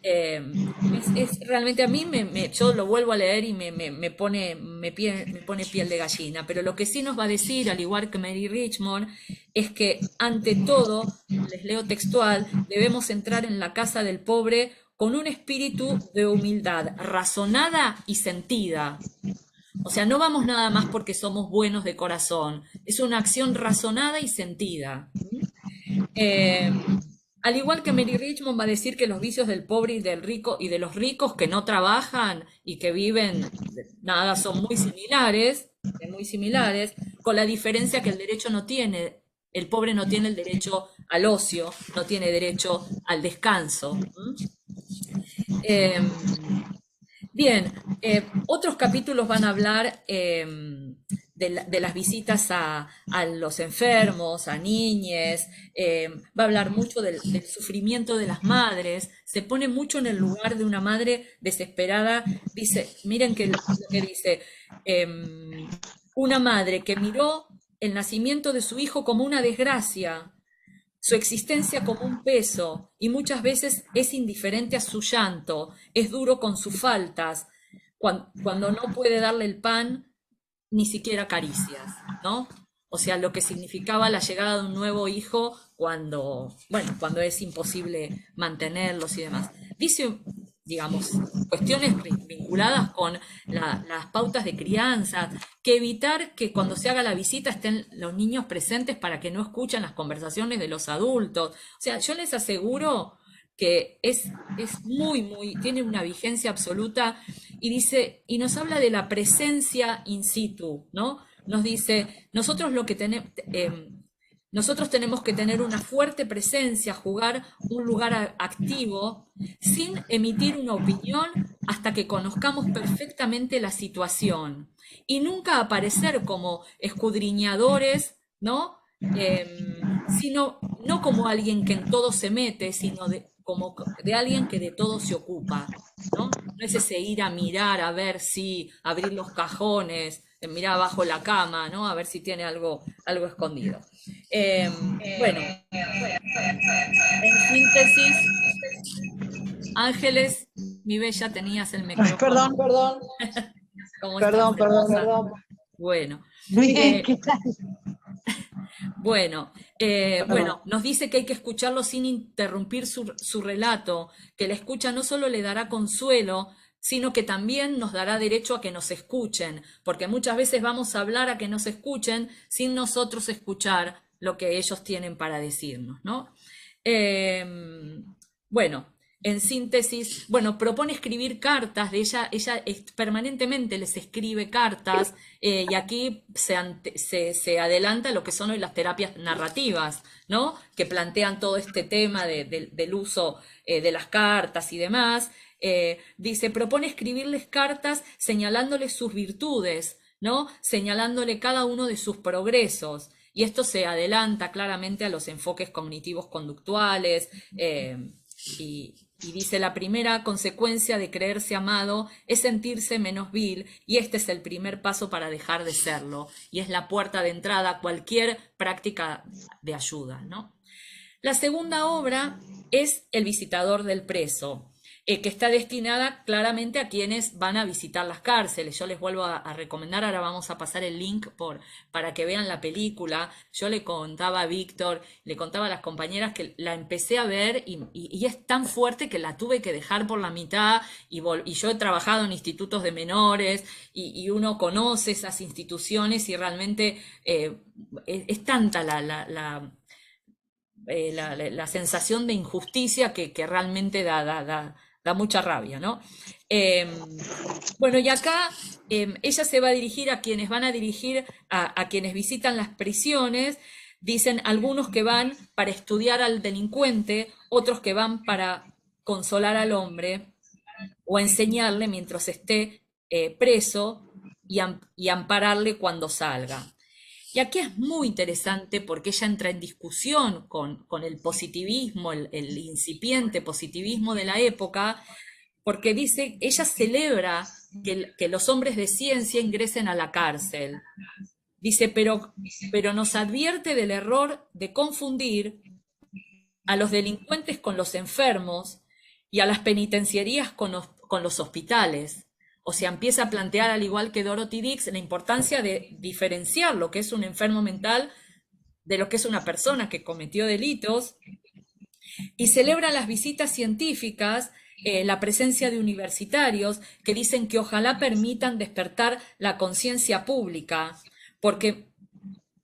Es realmente a mí, yo lo vuelvo a leer y me pone piel de gallina, pero lo que sí nos va a decir, al igual que Mary Richmond, es que ante todo, les leo textual, debemos entrar en la casa del pobre con un espíritu de humildad razonada y sentida. O sea, no vamos nada más porque somos buenos de corazón, es una acción razonada y sentida. Al igual que Mary Richmond va a decir que los vicios del pobre y del rico y de los ricos que no trabajan y que viven, nada, son muy similares, con la diferencia que el derecho no tiene, el pobre no tiene el derecho al ocio, no tiene derecho al descanso. Bien, otros capítulos van a hablar de las visitas a los enfermos, a niñes, va a hablar mucho del sufrimiento de las madres, se pone mucho en el lugar de una madre desesperada. Dice, miren lo que dice, una madre que miró el nacimiento de su hijo como una desgracia, su existencia como un peso, y muchas veces es indiferente a su llanto, es duro con sus faltas, cuando no puede darle el pan, ni siquiera caricias, ¿no? O sea, lo que significaba la llegada de un nuevo hijo cuando es imposible mantenerlos y demás. Dice, digamos, cuestiones vinculadas con las pautas de crianza, que evitar que cuando se haga la visita estén los niños presentes para que no escuchen las conversaciones de los adultos. O sea, yo les aseguro que es tiene una vigencia absoluta, y dice, y nos habla de la presencia in situ, ¿no? Nos dice, nosotros tenemos que tener una fuerte presencia, jugar un lugar activo, sin emitir una opinión hasta que conozcamos perfectamente la situación, y nunca aparecer como escudriñadores, ¿no? Sino no como alguien que en todo se mete, sino como de alguien que de todo se ocupa, ¿no? No es ese ir a mirar, a ver si abrir los cajones, mirar abajo la cama, ¿no? A ver si tiene algo escondido. Bueno, en síntesis, Ángeles, mi bella, tenías el micrófono. Perdón, ¿Cómo perdón, estás, perdón, hermosa? perdón. Bueno, Bien, ¿qué tal? bueno, bueno, nos dice que hay que escucharlo sin interrumpir su relato, que la escucha no solo le dará consuelo, sino que también nos dará derecho a que nos escuchen, porque muchas veces vamos a hablar a que nos escuchen sin nosotros escuchar lo que ellos tienen para decirnos, ¿no? Bueno, en síntesis, bueno, propone escribir cartas, ella permanentemente les escribe cartas, y aquí se adelanta lo que son hoy las terapias narrativas, ¿no? Que plantean todo este tema del uso de las cartas y demás. Dice, propone escribirles cartas señalándoles sus virtudes, ¿no? Señalándole cada uno de sus progresos. Y esto se adelanta claramente a los enfoques cognitivos conductuales, y dice, la primera consecuencia de creerse amado es sentirse menos vil, y este es el primer paso para dejar de serlo, y es la puerta de entrada a cualquier práctica de ayuda, ¿no? La segunda obra es El visitador del preso, que está destinada claramente a quienes van a visitar las cárceles. Yo les vuelvo a recomendar, ahora vamos a pasar el link para que vean la película. Yo le contaba a Víctor, le contaba a las compañeras que la empecé a ver y es tan fuerte que la tuve que dejar por la mitad, y yo he trabajado en institutos de menores y uno conoce esas instituciones, y realmente es tanta la sensación de injusticia que realmente da mucha rabia, ¿no? Bueno, y acá ella se va a dirigir a quienes van a dirigir a quienes visitan las prisiones. Dicen algunos que van para estudiar al delincuente, otros que van para consolar al hombre o enseñarle mientras esté preso, y ampararle cuando salga. Y aquí es muy interesante porque ella entra en discusión con el positivismo, el incipiente positivismo de la época, porque dice, ella celebra que los hombres de ciencia ingresen a la cárcel. Dice, pero nos advierte del error de confundir a los delincuentes con los enfermos y a las penitenciarías con los hospitales. O sea, empieza a plantear, al igual que Dorothy Dix, la importancia de diferenciar lo que es un enfermo mental de lo que es una persona que cometió delitos, y celebra las visitas científicas, la presencia de universitarios que dicen que ojalá permitan despertar la conciencia pública,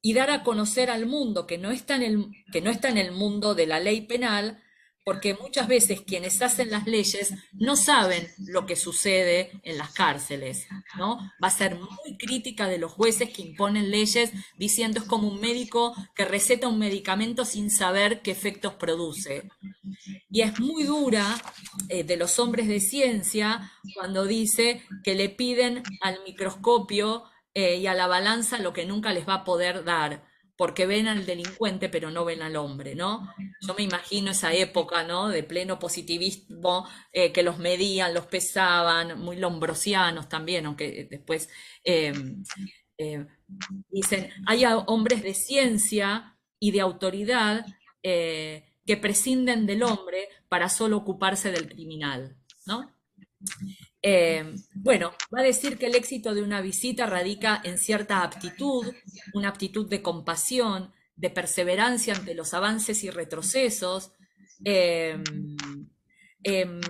y dar a conocer al mundo que no está en el mundo de la ley penal, porque muchas veces quienes hacen las leyes no saben lo que sucede en las cárceles, ¿no? Va a ser muy crítica de los jueces que imponen leyes diciendo es como un médico que receta un medicamento sin saber qué efectos produce. Y es muy dura de los hombres de ciencia cuando dice que le piden al microscopio y a la balanza lo que nunca les va a poder dar, porque ven al delincuente pero no ven al hombre, ¿no? Yo me imagino esa época, ¿no? De pleno positivismo, que los medían, los pesaban, muy lombrosianos también, aunque después eh, eh, dicen, hay hombres de ciencia y de autoridad que prescinden del hombre para solo ocuparse del criminal, ¿no? Bueno, va a decir que el éxito de una visita radica en cierta aptitud, una aptitud de compasión, de perseverancia ante los avances y retrocesos. Eh, eh,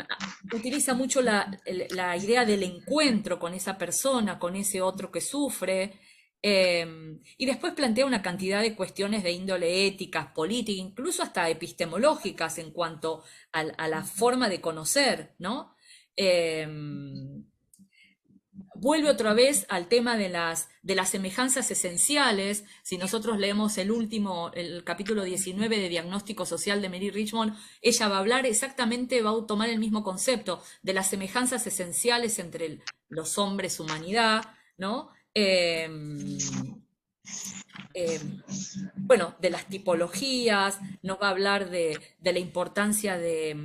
Utiliza mucho la idea del encuentro con esa persona, con ese otro que sufre. Y después plantea una cantidad de cuestiones de índole éticas, políticas, incluso hasta epistemológicas en cuanto a la forma de conocer, ¿no? Eh, Vuelve otra vez al tema de las semejanzas esenciales. Si nosotros leemos el capítulo 19 de Diagnóstico Social de Mary Richmond, ella va a hablar exactamente, va a tomar el mismo concepto de las semejanzas esenciales entre los hombres, humanidad, ¿no? Bueno, de las tipologías, nos va a hablar de la importancia de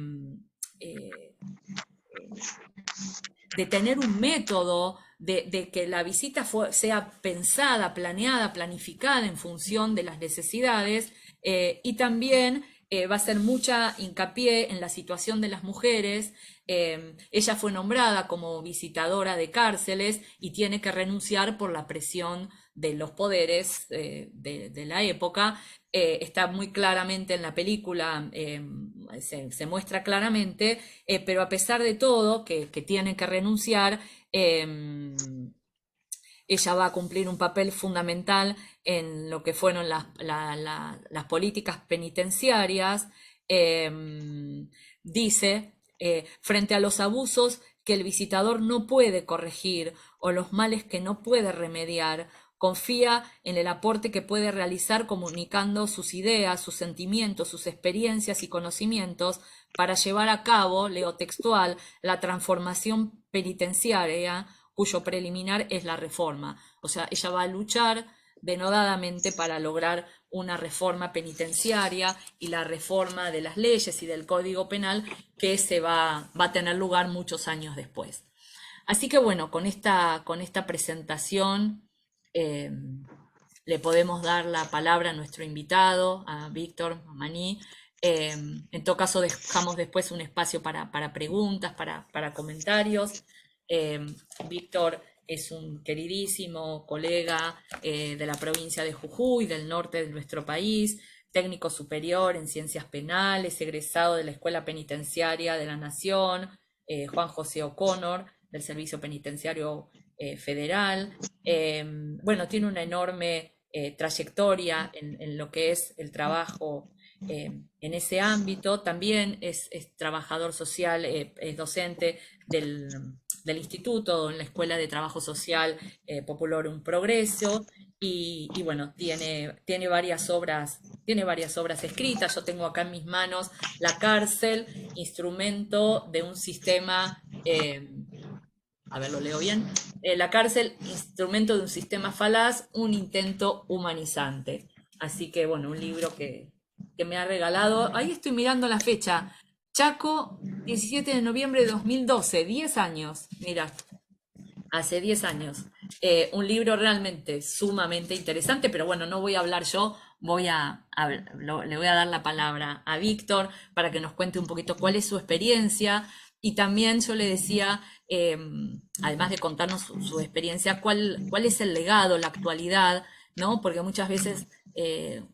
tener un método, de que la visita sea pensada, planeada, planificada en función de las necesidades, y también va a hacer mucha hincapié en la situación de las mujeres. Ella fue nombrada como visitadora de cárceles y tiene que renunciar por la presión de los poderes de la época. Está muy claramente en la película, se muestra claramente, pero a pesar de todo, que tiene que renunciar, ella va a cumplir un papel fundamental en lo que fueron las políticas penitenciarias. Dice, frente a los abusos que el visitador no puede corregir o los males que no puede remediar, confía en el aporte que puede realizar comunicando sus ideas, sus sentimientos, sus experiencias y conocimientos para llevar a cabo, leo textual, la transformación penitenciaria cuyo preliminar es la reforma. O sea, ella va a luchar denodadamente para lograr una reforma penitenciaria y la reforma de las leyes y del Código Penal que va a tener lugar muchos años después. Así que bueno, con esta presentación le podemos dar la palabra a nuestro invitado, a Víctor Maní. En todo caso, dejamos después un espacio para preguntas, para comentarios. Víctor es un queridísimo colega de la provincia de Jujuy, del norte de nuestro país, técnico superior en ciencias penales, egresado de la Escuela Penitenciaria de la Nación, Juan José O'Connor, del Servicio Penitenciario Federal. Bueno, tiene una enorme trayectoria en lo que es el trabajo en ese ámbito. También es trabajador social, es docente del instituto en la Escuela de Trabajo Social Populorum Progreso, y bueno, tiene varias obras escritas. Yo tengo acá en mis manos La cárcel, instrumento de un sistema, a ver, lo leo bien. La cárcel, instrumento de un sistema falaz, un intento humanizante. Así que bueno, un libro que me ha regalado. Ahí estoy mirando la fecha. Chaco, 17 de noviembre de 2012, 10 años. Mira, hace 10 años. Un libro realmente sumamente interesante, pero bueno, no voy a hablar yo. Le voy a dar la palabra a Víctor para que nos cuente un poquito cuál es su experiencia. Y también yo le decía, además de contarnos su experiencia, cuál es el legado, la actualidad, ¿no? Porque muchas veces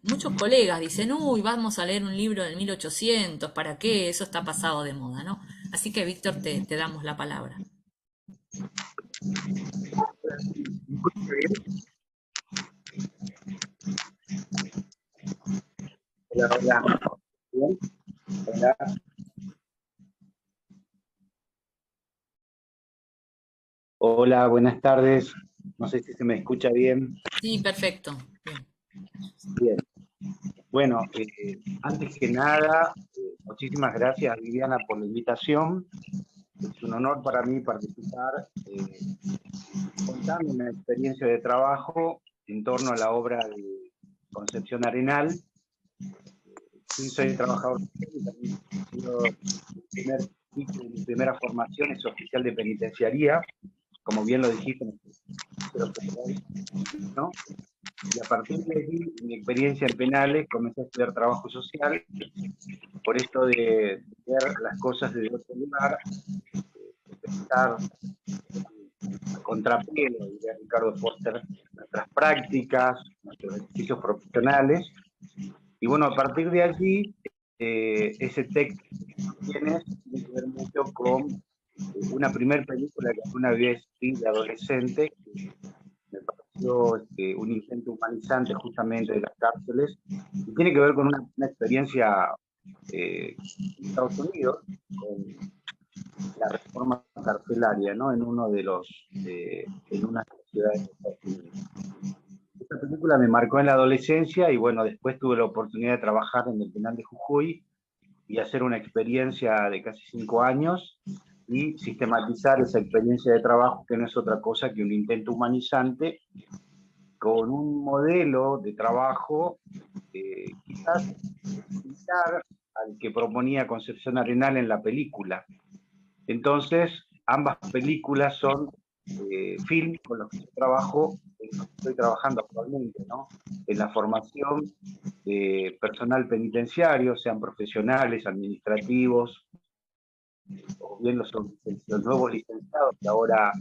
muchos colegas dicen, uy, vamos a leer un libro del 1800, ¿para qué? Eso está pasado de moda, ¿no? Así que, Víctor, te damos la palabra. Hola, hola. ¿Bien? Hola. Hola, buenas tardes. No sé si se me escucha bien. Sí, perfecto. Bien. Bueno, antes que nada, muchísimas gracias, Viviana, por la invitación. Es un honor para mí participar contando una experiencia de trabajo en torno a la obra de Concepción Arenal. Sí, soy trabajador social, también mi primera formación es oficial de penitenciaría, como bien lo dijiste, ¿no? Y a partir de allí, mi experiencia en penales, comencé a estudiar trabajo social, por esto de ver las cosas desde otro lugar, de pensar a contrapelo de Ricardo Foster nuestras prácticas, nuestros ejercicios profesionales, y bueno, a partir de allí, ese texto tiene que ver mucho con una primera película que alguna vez vi de adolescente, que me pareció un intento humanizante justamente de las cárceles, y tiene que ver con una experiencia en Estados Unidos, con la reforma carcelaria, ¿no? En una de las ciudades de Estados Unidos. Esta película me marcó en la adolescencia y bueno, después tuve la oportunidad de trabajar en el penal de Jujuy y hacer una experiencia de casi 5 años y sistematizar esa experiencia de trabajo, que no es otra cosa que un intento humanizante con un modelo de trabajo quizás similar al que proponía Concepción Arenal en la película. Entonces, ambas películas son film con los que yo trabajo, estoy trabajando actualmente, ¿no? En la formación de personal penitenciario, sean profesionales, administrativos, o bien los nuevos licenciados que ahora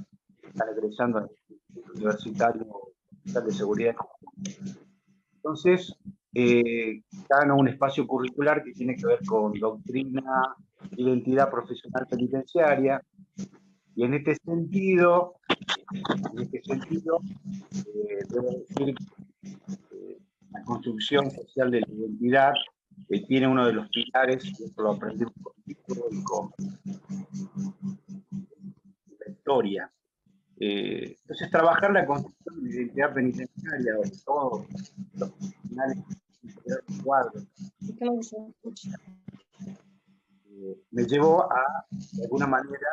están egresando al Instituto Universitario de Seguridad. Entonces, dan un espacio curricular que tiene que ver con doctrina, identidad profesional penitenciaria, y en este sentido debo decir que la construcción social de la identidad tiene uno de los pilares, y esto lo aprendimos con la historia. Entonces, trabajar la construcción de la identidad penitenciaria, de todos los profesionales de cuadros, me llevó a, de alguna manera,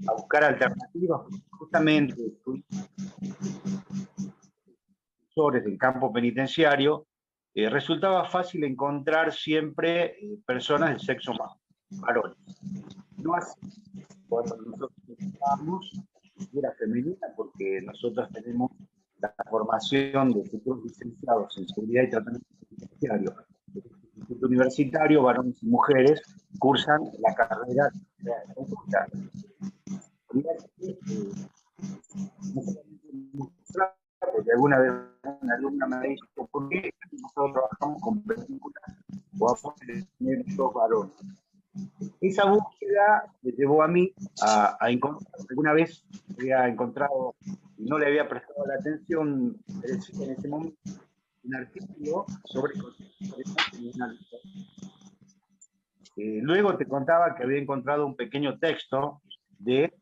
a buscar alternativas, justamente del campo penitenciario, resultaba fácil encontrar siempre personas del sexo varones. No así cuando nosotros estábamos, era femenina, porque nosotros tenemos la formación de futuros licenciados en seguridad y tratamiento penitenciario del Instituto Universitario, varones y mujeres, cursan la carrera conjunta. Porque alguna vez una alumna me dijo, ¿por qué nosotros trabajamos con películas o aportes de dos varones? Esa búsqueda me llevó a mí a encontrar, alguna vez había encontrado y no le había prestado la atención en ese momento, un artículo sobre luego te contaba que había encontrado un pequeño texto de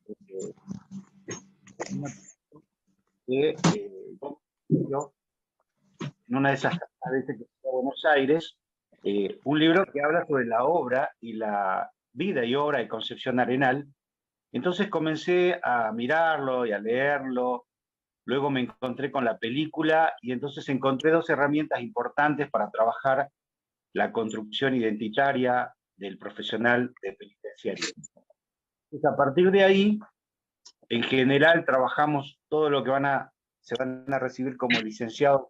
en una de esas veces que fui a Buenos Aires, un libro que habla sobre la obra y la vida y obra de Concepción Arenal. Entonces comencé a mirarlo y a leerlo, luego me encontré con la película y entonces encontré dos herramientas importantes para trabajar la construcción identitaria del profesional de penitenciario. Entonces, a partir de ahí, en general trabajamos todo lo que se van a recibir como licenciados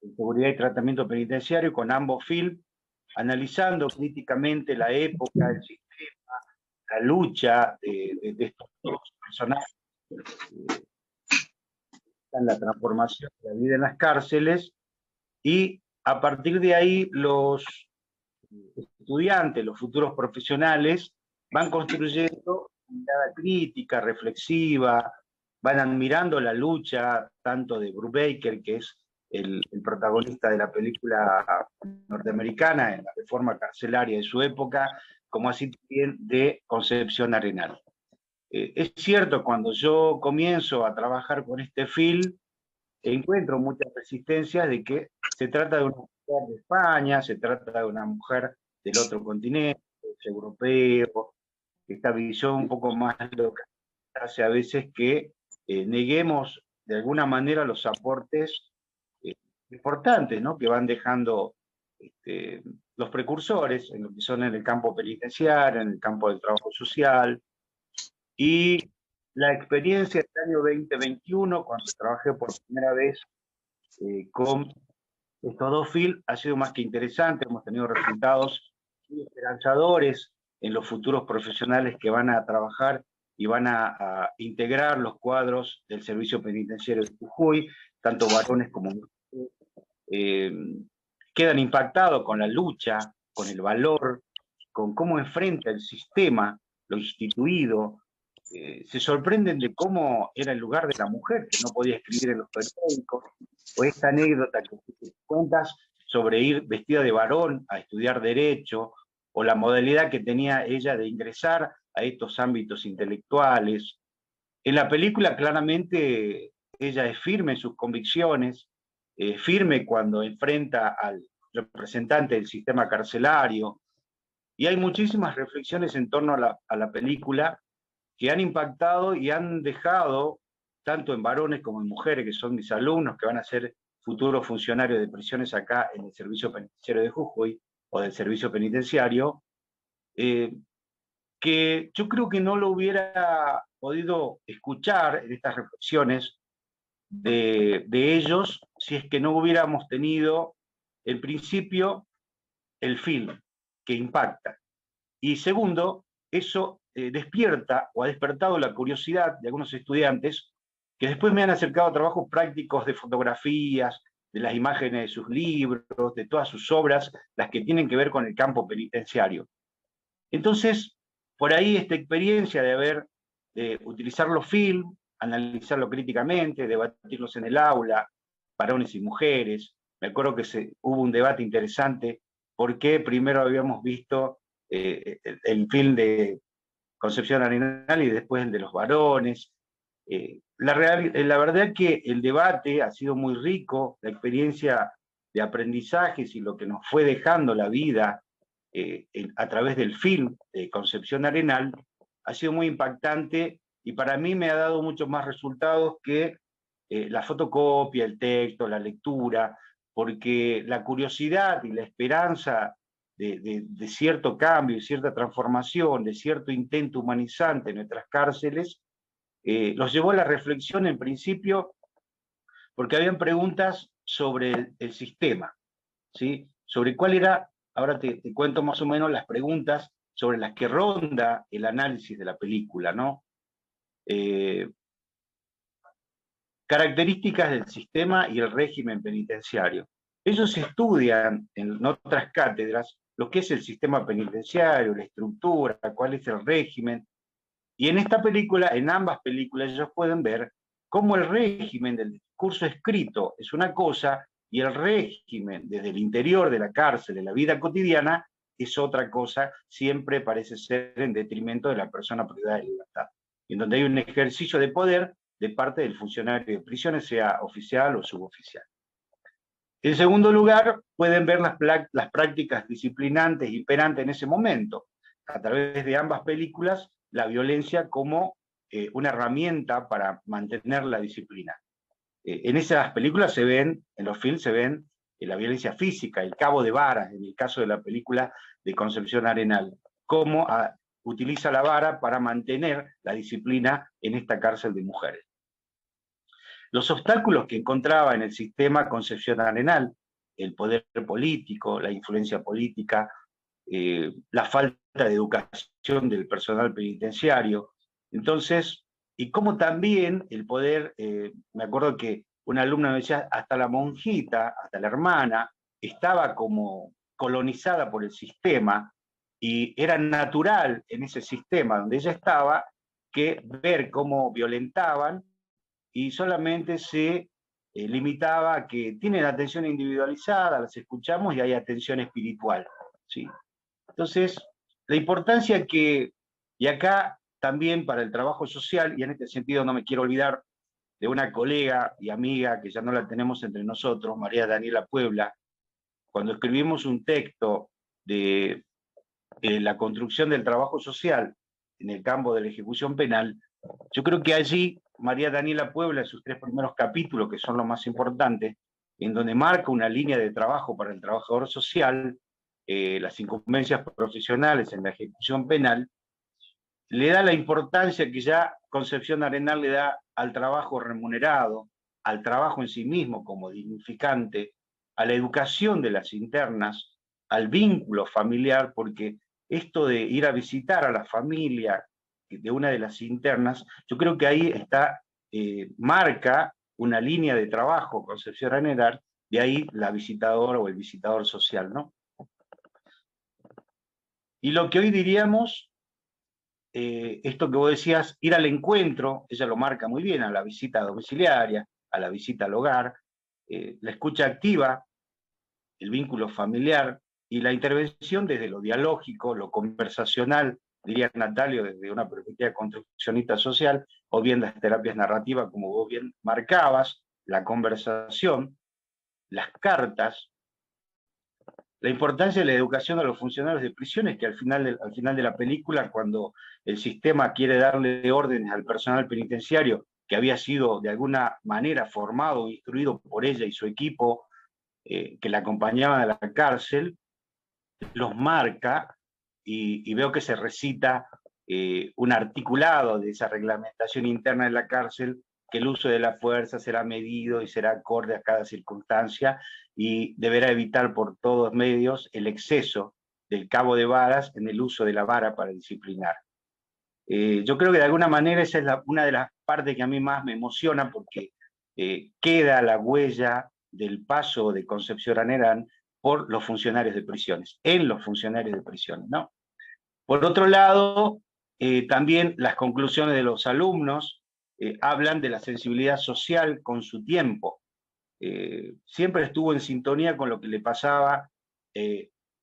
en seguridad y tratamiento penitenciario con ambos film, analizando críticamente la época, el sistema, la lucha de estos dos personajes en la transformación de la vida en las cárceles, y a partir de ahí los estudiantes, los futuros profesionales, van construyendo una mirada crítica, reflexiva, van admirando la lucha tanto de Brubaker, que es el protagonista de la película norteamericana en la reforma carcelaria de su época, como así también de Concepción Arenal. Es cierto, cuando yo comienzo a trabajar con este film, encuentro muchas resistencias de que se trata de una mujer de España, se trata de una mujer del otro continente, europeo, esta visión un poco más loca hace a veces que neguemos de alguna manera los aportes importantes, ¿no?, que van dejando los precursores en lo que son en el campo penitenciario, en el campo del trabajo social. Y la experiencia del año 2021, cuando trabajé por primera vez con estos dos fields, ha sido más que interesante. Hemos tenido resultados muy esperanzadores en los futuros profesionales que van a trabajar y van a integrar los cuadros del Servicio Penitenciario de Jujuy, tanto varones como mujeres. Quedan impactados con la lucha, con el valor, con cómo enfrenta el sistema, lo instituido. Se sorprenden de cómo era el lugar de la mujer, que no podía escribir en los periódicos, o esta anécdota que cuentas sobre ir vestida de varón a estudiar Derecho, o la modalidad que tenía ella de ingresar a estos ámbitos intelectuales. En la película claramente ella es firme en sus convicciones, firme cuando enfrenta al representante del sistema carcelario, y hay muchísimas reflexiones en torno a la película que han impactado y han dejado, tanto en varones como en mujeres, que son mis alumnos, que van a ser futuros funcionarios de prisiones acá en el Servicio Penitenciario de Jujuy, o del Servicio Penitenciario, que yo creo que no lo hubiera podido escuchar en estas reflexiones de ellos si es que no hubiéramos tenido, en principio, el film que impacta. Y segundo, eso despierta o ha despertado la curiosidad de algunos estudiantes que después me han acercado a trabajos prácticos de fotografías, de las imágenes de sus libros, de todas sus obras, las que tienen que ver con el campo penitenciario. Entonces, por ahí esta experiencia de utilizar los film, analizarlo críticamente, debatirlos en el aula, varones y mujeres. Me acuerdo que hubo un debate interesante porque primero habíamos visto el film de Concepción Arenal y después el de los varones. La verdad es que el debate ha sido muy rico, la experiencia de aprendizajes y lo que nos fue dejando la vida a través del film de Concepción Arenal ha sido muy impactante, y para mí me ha dado muchos más resultados que la fotocopia, el texto, la lectura, porque la curiosidad y la esperanza de cierto cambio, de cierta transformación, de cierto intento humanizante en nuestras cárceles, los llevó a la reflexión en principio, porque habían preguntas sobre el sistema, ¿sí? Sobre cuál era, ahora te cuento más o menos las preguntas sobre las que ronda el análisis de la película, ¿no? Características del sistema y el régimen penitenciario. Ellos estudian en otras cátedras lo que es el sistema penitenciario, la estructura, cuál es el régimen, y en esta película, en ambas películas, ellos pueden ver cómo el régimen del discurso escrito es una cosa y el régimen desde el interior de la cárcel, de la vida cotidiana, es otra cosa, siempre parece ser en detrimento de la persona privada de libertad, en donde hay un ejercicio de poder de parte del funcionario de prisiones, sea oficial o suboficial. En segundo lugar, pueden ver las prácticas disciplinantes y imperantes en ese momento, a través de ambas películas, la violencia como una herramienta para mantener la disciplina. En esas películas se ven, en los films se ven la violencia física, el cabo de varas, en el caso de la película de Concepción Arenal, cómo utiliza la vara para mantener la disciplina en esta cárcel de mujeres. Los obstáculos que encontraba en el sistema Concepción Arenal, el poder político, la influencia política, la falta de educación del personal penitenciario. Entonces, y como también el poder, me acuerdo que una alumna me decía, hasta la monjita, hasta la hermana, estaba como colonizada por el sistema, y era natural en ese sistema donde ella estaba que ver cómo violentaban, y solamente se limitaba a que tienen atención individualizada, las escuchamos y hay atención espiritual, ¿sí? Entonces, la importancia y acá también para el trabajo social, y en este sentido no me quiero olvidar de una colega y amiga que ya no la tenemos entre nosotros, María Daniela Puebla, cuando escribimos un texto de la construcción del trabajo social en el campo de la ejecución penal, yo creo que allí María Daniela Puebla en sus 3 primeros capítulos, que son los más importantes, en donde marca una línea de trabajo para el trabajador social, las incumbencias profesionales en la ejecución penal, le da la importancia que ya Concepción Arenal le da al trabajo remunerado, al trabajo en sí mismo como dignificante, a la educación de las internas, al vínculo familiar, porque esto de ir a visitar a la familia de una de las internas, yo creo que ahí está, marca una línea de trabajo Concepción Arenal, de ahí la visitadora o el visitador social, ¿no? Y lo que hoy diríamos, esto que vos decías, ir al encuentro, ella lo marca muy bien, a la visita domiciliaria, a la visita al hogar, la escucha activa, el vínculo familiar y la intervención desde lo dialógico, lo conversacional, diría Natalio, desde una perspectiva construccionista social, o bien las terapias narrativas, como vos bien marcabas, la conversación, las cartas, la importancia de la educación a los funcionarios de prisiones, que al final de la película, cuando el sistema quiere darle órdenes al personal penitenciario, que había sido de alguna manera formado e instruido por ella y su equipo, que la acompañaban a la cárcel, los marca y veo que se recita un articulado de esa reglamentación interna de la cárcel, que el uso de la fuerza será medido y será acorde a cada circunstancia y deberá evitar por todos medios el exceso del cabo de varas en el uso de la vara para disciplinar. Yo creo que de alguna manera esa es una de las partes que a mí más me emociona, porque queda la huella del paso de Concepción Arenal por los funcionarios de prisiones, en los funcionarios de prisiones, ¿no? Por otro lado, también las conclusiones de los alumnos hablan de la sensibilidad social con su tiempo. Siempre estuvo en sintonía con lo que le pasaba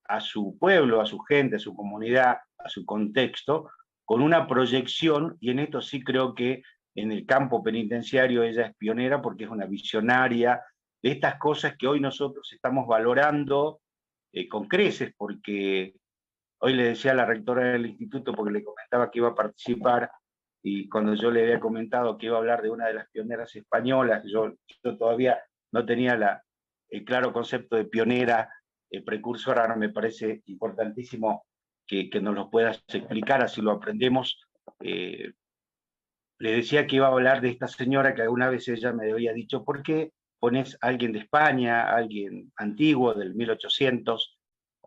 a su pueblo, a su gente, a su comunidad, a su contexto, con una proyección, y en esto sí creo que en el campo penitenciario ella es pionera, porque es una visionaria de estas cosas que hoy nosotros estamos valorando con creces, porque hoy le decía a la rectora del instituto, porque le comentaba que iba a participar, y cuando yo le había comentado que iba a hablar de una de las pioneras españolas, yo todavía no tenía el claro concepto de pionera, precursora. Ahora me parece importantísimo que nos lo puedas explicar, así lo aprendemos. Le decía que iba a hablar de esta señora que alguna vez ella me había dicho: ¿por qué pones a alguien de España, alguien antiguo, del 1800?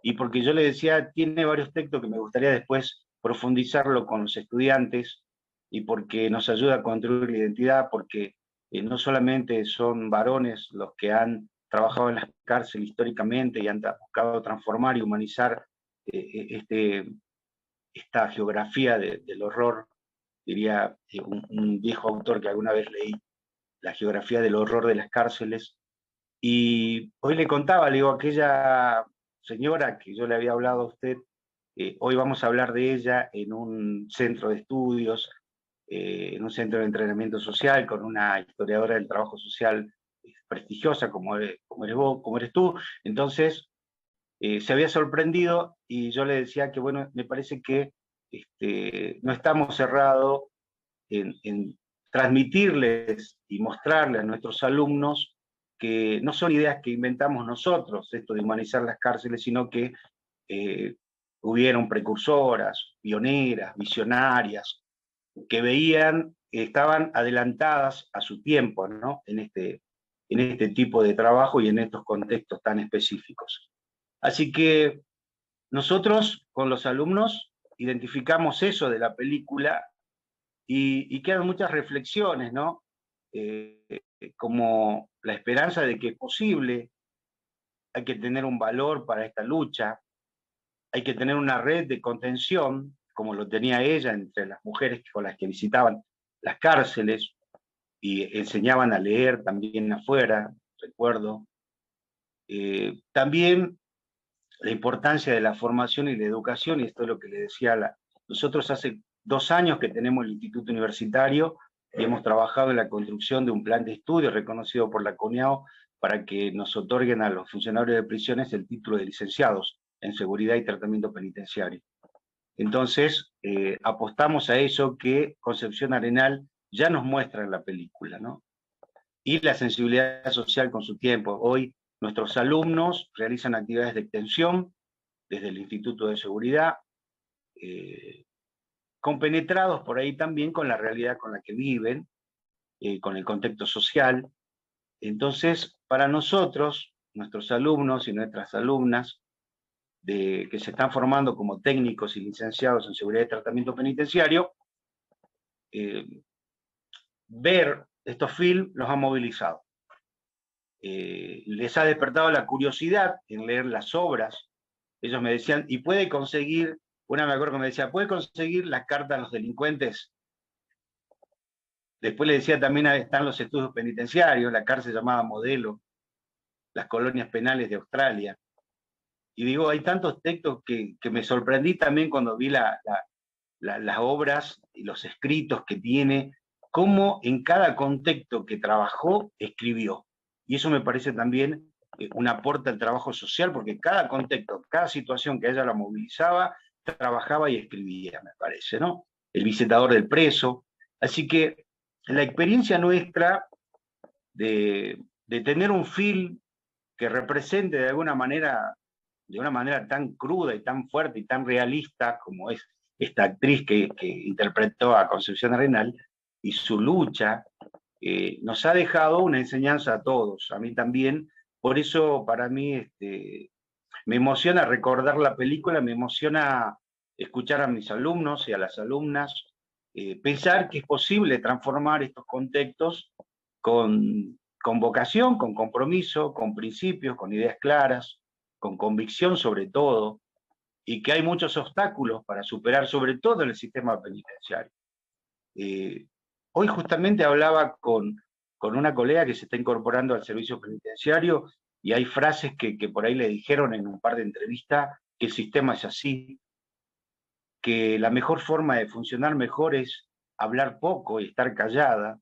Y porque yo le decía, tiene varios textos que me gustaría después profundizarlo con los estudiantes, y porque nos ayuda a construir la identidad, porque no solamente son varones los que han trabajado en las cárceles históricamente y han buscado transformar y humanizar esta geografía del horror, diría un viejo autor que alguna vez leí, la geografía del horror de las cárceles. Y hoy le contaba, le digo, aquella señora que yo le había hablado a usted, hoy vamos a hablar de ella en un centro de estudios, en un centro de entrenamiento social, con una historiadora del trabajo social prestigiosa como eres vos, como eres tú. Entonces, se había sorprendido, y yo le decía que, bueno, me parece que no estamos cerrados en transmitirles y mostrarles a nuestros alumnos que no son ideas que inventamos nosotros, esto de humanizar las cárceles, sino que hubieron precursoras, pioneras, visionarias, que veían, estaban adelantadas a su tiempo, ¿no? En este tipo de trabajo y en estos contextos tan específicos. Así que nosotros con los alumnos identificamos eso de la película, y quedan muchas reflexiones, ¿no? Como la esperanza de que es posible, hay que tener un valor para esta lucha, hay que tener una red de contención, como lo tenía ella, entre las mujeres con las que visitaban las cárceles y enseñaban a leer también afuera, recuerdo. También la importancia de la formación y la educación, y esto es lo que le decía nosotros hace 2 años que tenemos el Instituto Universitario y hemos trabajado en la construcción de un plan de estudio reconocido por la CONIAO para que nos otorguen a los funcionarios de prisiones el título de licenciados en seguridad y tratamiento penitenciario. Entonces, apostamos a eso, que Concepción Arenal ya nos muestra en la película, ¿no? Y la sensibilidad social con su tiempo. Hoy nuestros alumnos realizan actividades de extensión desde el Instituto de Seguridad, compenetrados por ahí también con la realidad con la que viven, con el contexto social. Entonces, para nosotros, nuestros alumnos y nuestras alumnas, que se están formando como técnicos y licenciados en seguridad y tratamiento penitenciario, ver estos films los ha movilizado. Les ha despertado la curiosidad en leer las obras. Ellos me decían, y puede conseguir, una me acuerdo que me decía, ¿puede conseguir las cartas a los delincuentes? Después le decía también, están los estudios penitenciarios, la cárcel llamada Modelo, las colonias penales de Australia. Y digo, hay tantos textos que me sorprendí también cuando vi las obras y los escritos que tiene, cómo en cada contexto que trabajó, escribió. Y eso me parece también un aporte al trabajo social, porque cada contexto, cada situación que ella la movilizaba, trabajaba y escribía, me parece, ¿no? El visitador del preso. Así que la experiencia nuestra de tener un film que represente de alguna manera, de una manera tan cruda y tan fuerte y tan realista como es esta actriz que interpretó a Concepción Arenal, y su lucha, nos ha dejado una enseñanza a todos, a mí también. Por eso para mí me emociona recordar la película, me emociona escuchar a mis alumnos y a las alumnas, pensar que es posible transformar estos contextos con vocación, con compromiso, con principios, con ideas claras, con convicción sobre todo, y que hay muchos obstáculos para superar, sobre todo en el sistema penitenciario. Hoy justamente hablaba con una colega que se está incorporando al servicio penitenciario, y hay frases que por ahí le dijeron en un par de entrevistas, que el sistema es así, que la mejor forma de funcionar mejor es hablar poco y estar callada,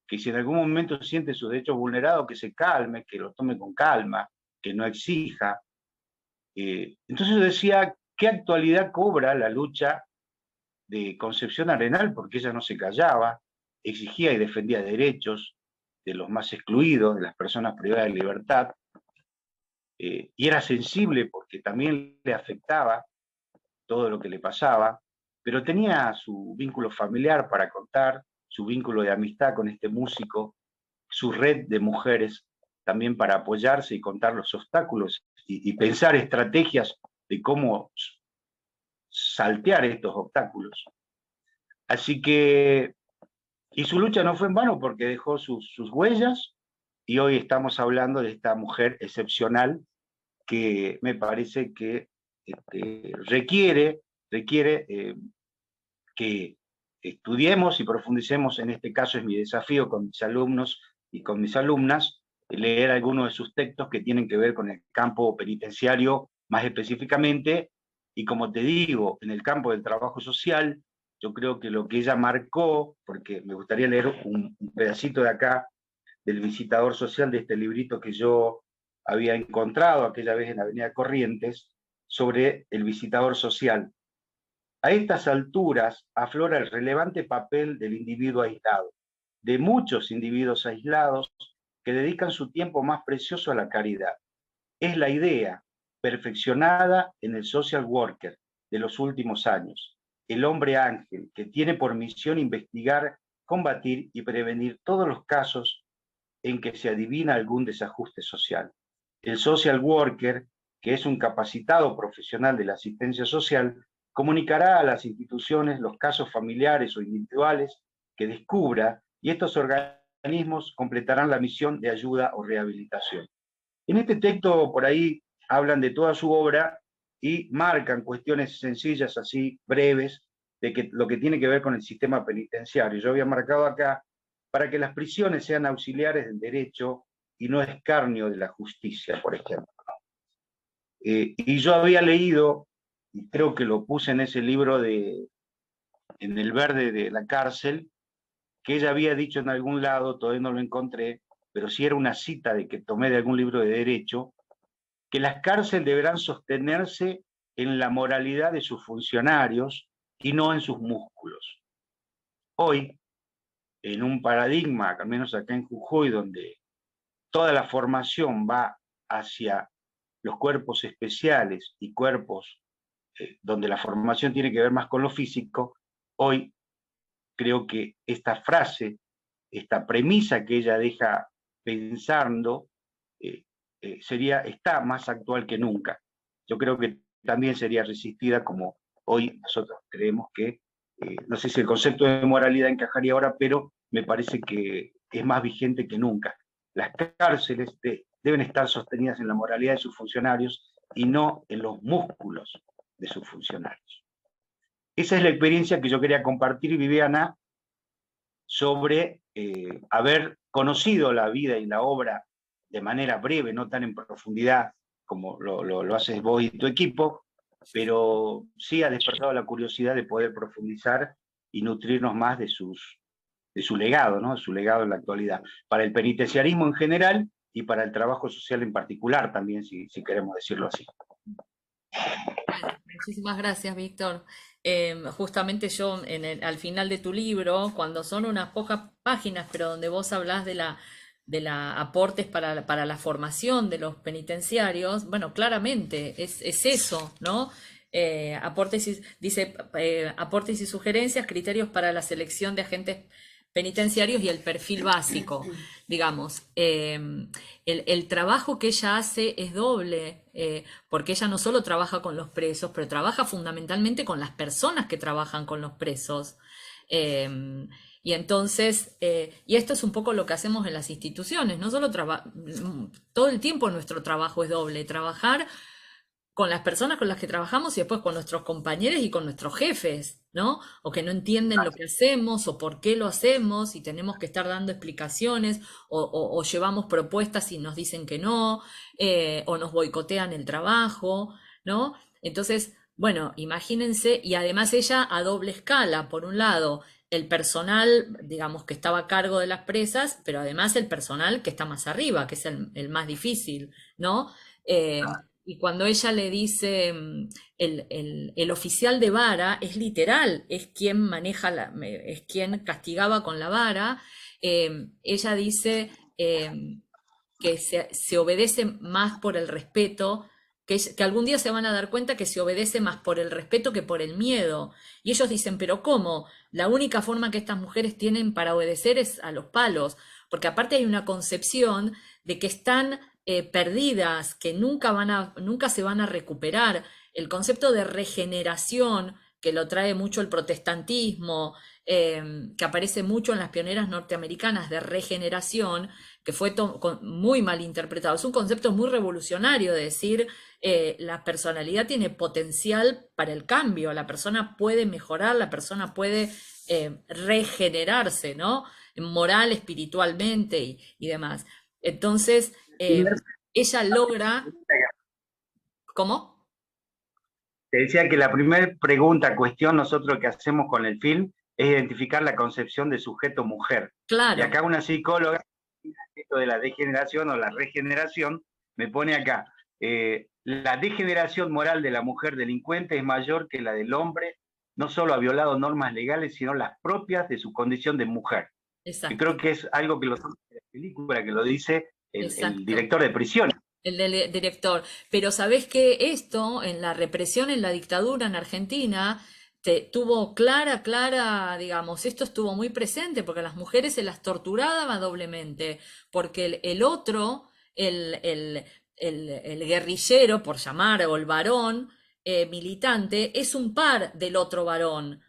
que si en algún momento siente sus derechos vulnerados, que se calme, que lo tome con calma, que no exija. Entonces yo decía, ¿qué actualidad cobra la lucha de Concepción Arenal? Porque ella no se callaba, exigía y defendía derechos de los más excluidos, de las personas privadas de libertad, y era sensible porque también le afectaba todo lo que le pasaba, pero tenía su vínculo familiar para contar, su vínculo de amistad con este músico, su red de mujeres también para apoyarse y contar los obstáculos y pensar estrategias de cómo saltear estos obstáculos. Así que, y su lucha no fue en vano porque dejó sus huellas, y hoy estamos hablando de esta mujer excepcional que me parece que requiere que estudiemos y profundicemos. En este caso es mi desafío con mis alumnos y con mis alumnas, leer algunos de sus textos que tienen que ver con el campo penitenciario más específicamente, y como te digo, en el campo del trabajo social, yo creo que lo que ella marcó, porque me gustaría leer un pedacito de acá, del visitador social, de este librito que yo había encontrado aquella vez en Avenida Corrientes, sobre el visitador social. A estas alturas aflora el relevante papel del individuo aislado, de muchos individuos aislados que dedican su tiempo más precioso a la caridad. Es la idea perfeccionada en el social worker de los últimos años, el hombre ángel que tiene por misión investigar, combatir y prevenir todos los casos en que se adivina algún desajuste social. El social worker, que es un capacitado profesional de la asistencia social, comunicará a las instituciones los casos familiares o individuales que descubra, y estos organismos completarán la misión de ayuda o rehabilitación. En este texto, por ahí, hablan de toda su obra y marcan cuestiones sencillas, así breves, de lo que tiene que ver con el sistema penitenciario. Yo había marcado acá, para que las prisiones sean auxiliares del derecho y no escarnio de la justicia, por ejemplo. Y yo había leído, y creo que lo puse en ese libro en el verde de la cárcel, que ella había dicho en algún lado, todavía no lo encontré, pero sí era una cita de que tomé de algún libro de derecho, que las cárceles deberán sostenerse en la moralidad de sus funcionarios y no en sus músculos. Hoy, en un paradigma, al menos acá en Jujuy, donde toda la formación va hacia los cuerpos especiales y cuerpos donde la formación tiene que ver más con lo físico, hoy creo que esta frase, esta premisa que ella deja pensando, está más actual que nunca. Yo creo que también sería resistida como hoy nosotros creemos que, no sé si el concepto de moralidad encajaría ahora, pero me parece que es más vigente que nunca. Las cárceles deben estar sostenidas en la moralidad de sus funcionarios y no en los músculos de sus funcionarios. Esa es la experiencia que yo quería compartir, Viviana, sobre haber conocido la vida y la obra de manera breve, no tan en profundidad como lo haces vos y tu equipo, pero sí ha despertado la curiosidad de poder profundizar y nutrirnos más de su legado, ¿no? Su legado en la actualidad, para el penitenciarismo en general y para el trabajo social en particular también, si queremos decirlo así. Bueno, muchísimas gracias, Víctor. Justamente yo, al final de tu libro, cuando son unas pocas páginas, pero donde vos hablás de la aportes para la formación de los penitenciarios, bueno, claramente es eso, ¿no? Dice, aportes y sugerencias, criterios para la selección de agentes penitenciarios y el perfil básico, digamos. El trabajo que ella hace es doble, porque ella no solo trabaja con los presos, pero trabaja fundamentalmente con las personas que trabajan con los presos. Y entonces, y esto es un poco lo que hacemos en las instituciones, no solo todo el tiempo nuestro trabajo es doble, trabajar con las personas con las que trabajamos y después con nuestros compañeros y con nuestros jefes, ¿no? O que no entienden lo que hacemos o por qué lo hacemos y tenemos que estar dando explicaciones o llevamos propuestas y nos dicen que no, o nos boicotean el trabajo, ¿no? Entonces, bueno, imagínense, y además ella a doble escala, por un lado, el personal, digamos, que estaba a cargo de las presas, pero además el personal que está más arriba, que es el más difícil, ¿no? Y cuando ella le dice, el oficial de vara es literal, es quien maneja, es quien castigaba con la vara, ella dice que se obedece más por el respeto, que algún día se van a dar cuenta que se obedece más por el respeto que por el miedo. Y ellos dicen, pero ¿cómo? La única forma que estas mujeres tienen para obedecer es a los palos, porque aparte hay una concepción de que están perdidas, que nunca se van a recuperar. El concepto de regeneración, que lo trae mucho el protestantismo, que aparece mucho en las pioneras norteamericanas de regeneración, que fue muy mal interpretado. Es un concepto muy revolucionario de decir, la personalidad tiene potencial para el cambio, la persona puede mejorar, la persona puede regenerarse, ¿no? Moral, espiritualmente y demás. Entonces, ella logra... ¿Cómo? Te decía que la primera cuestión nosotros que hacemos con el film es identificar la concepción de sujeto-mujer. Claro. Y acá una psicóloga, esto de la degeneración o la regeneración, me pone acá, la degeneración moral de la mujer delincuente es mayor que la del hombre, no solo ha violado normas legales, sino las propias de su condición de mujer. Exacto. Y creo que es algo que lo sabe de la película, que lo dice el director de prisiones. El director. Pero sabés que esto, en la represión, en la dictadura en Argentina, tuvo clara, digamos, esto estuvo muy presente, porque a las mujeres se las torturaba doblemente, porque el otro, el guerrillero, por llamar, o el varón militante, es un par del otro varón.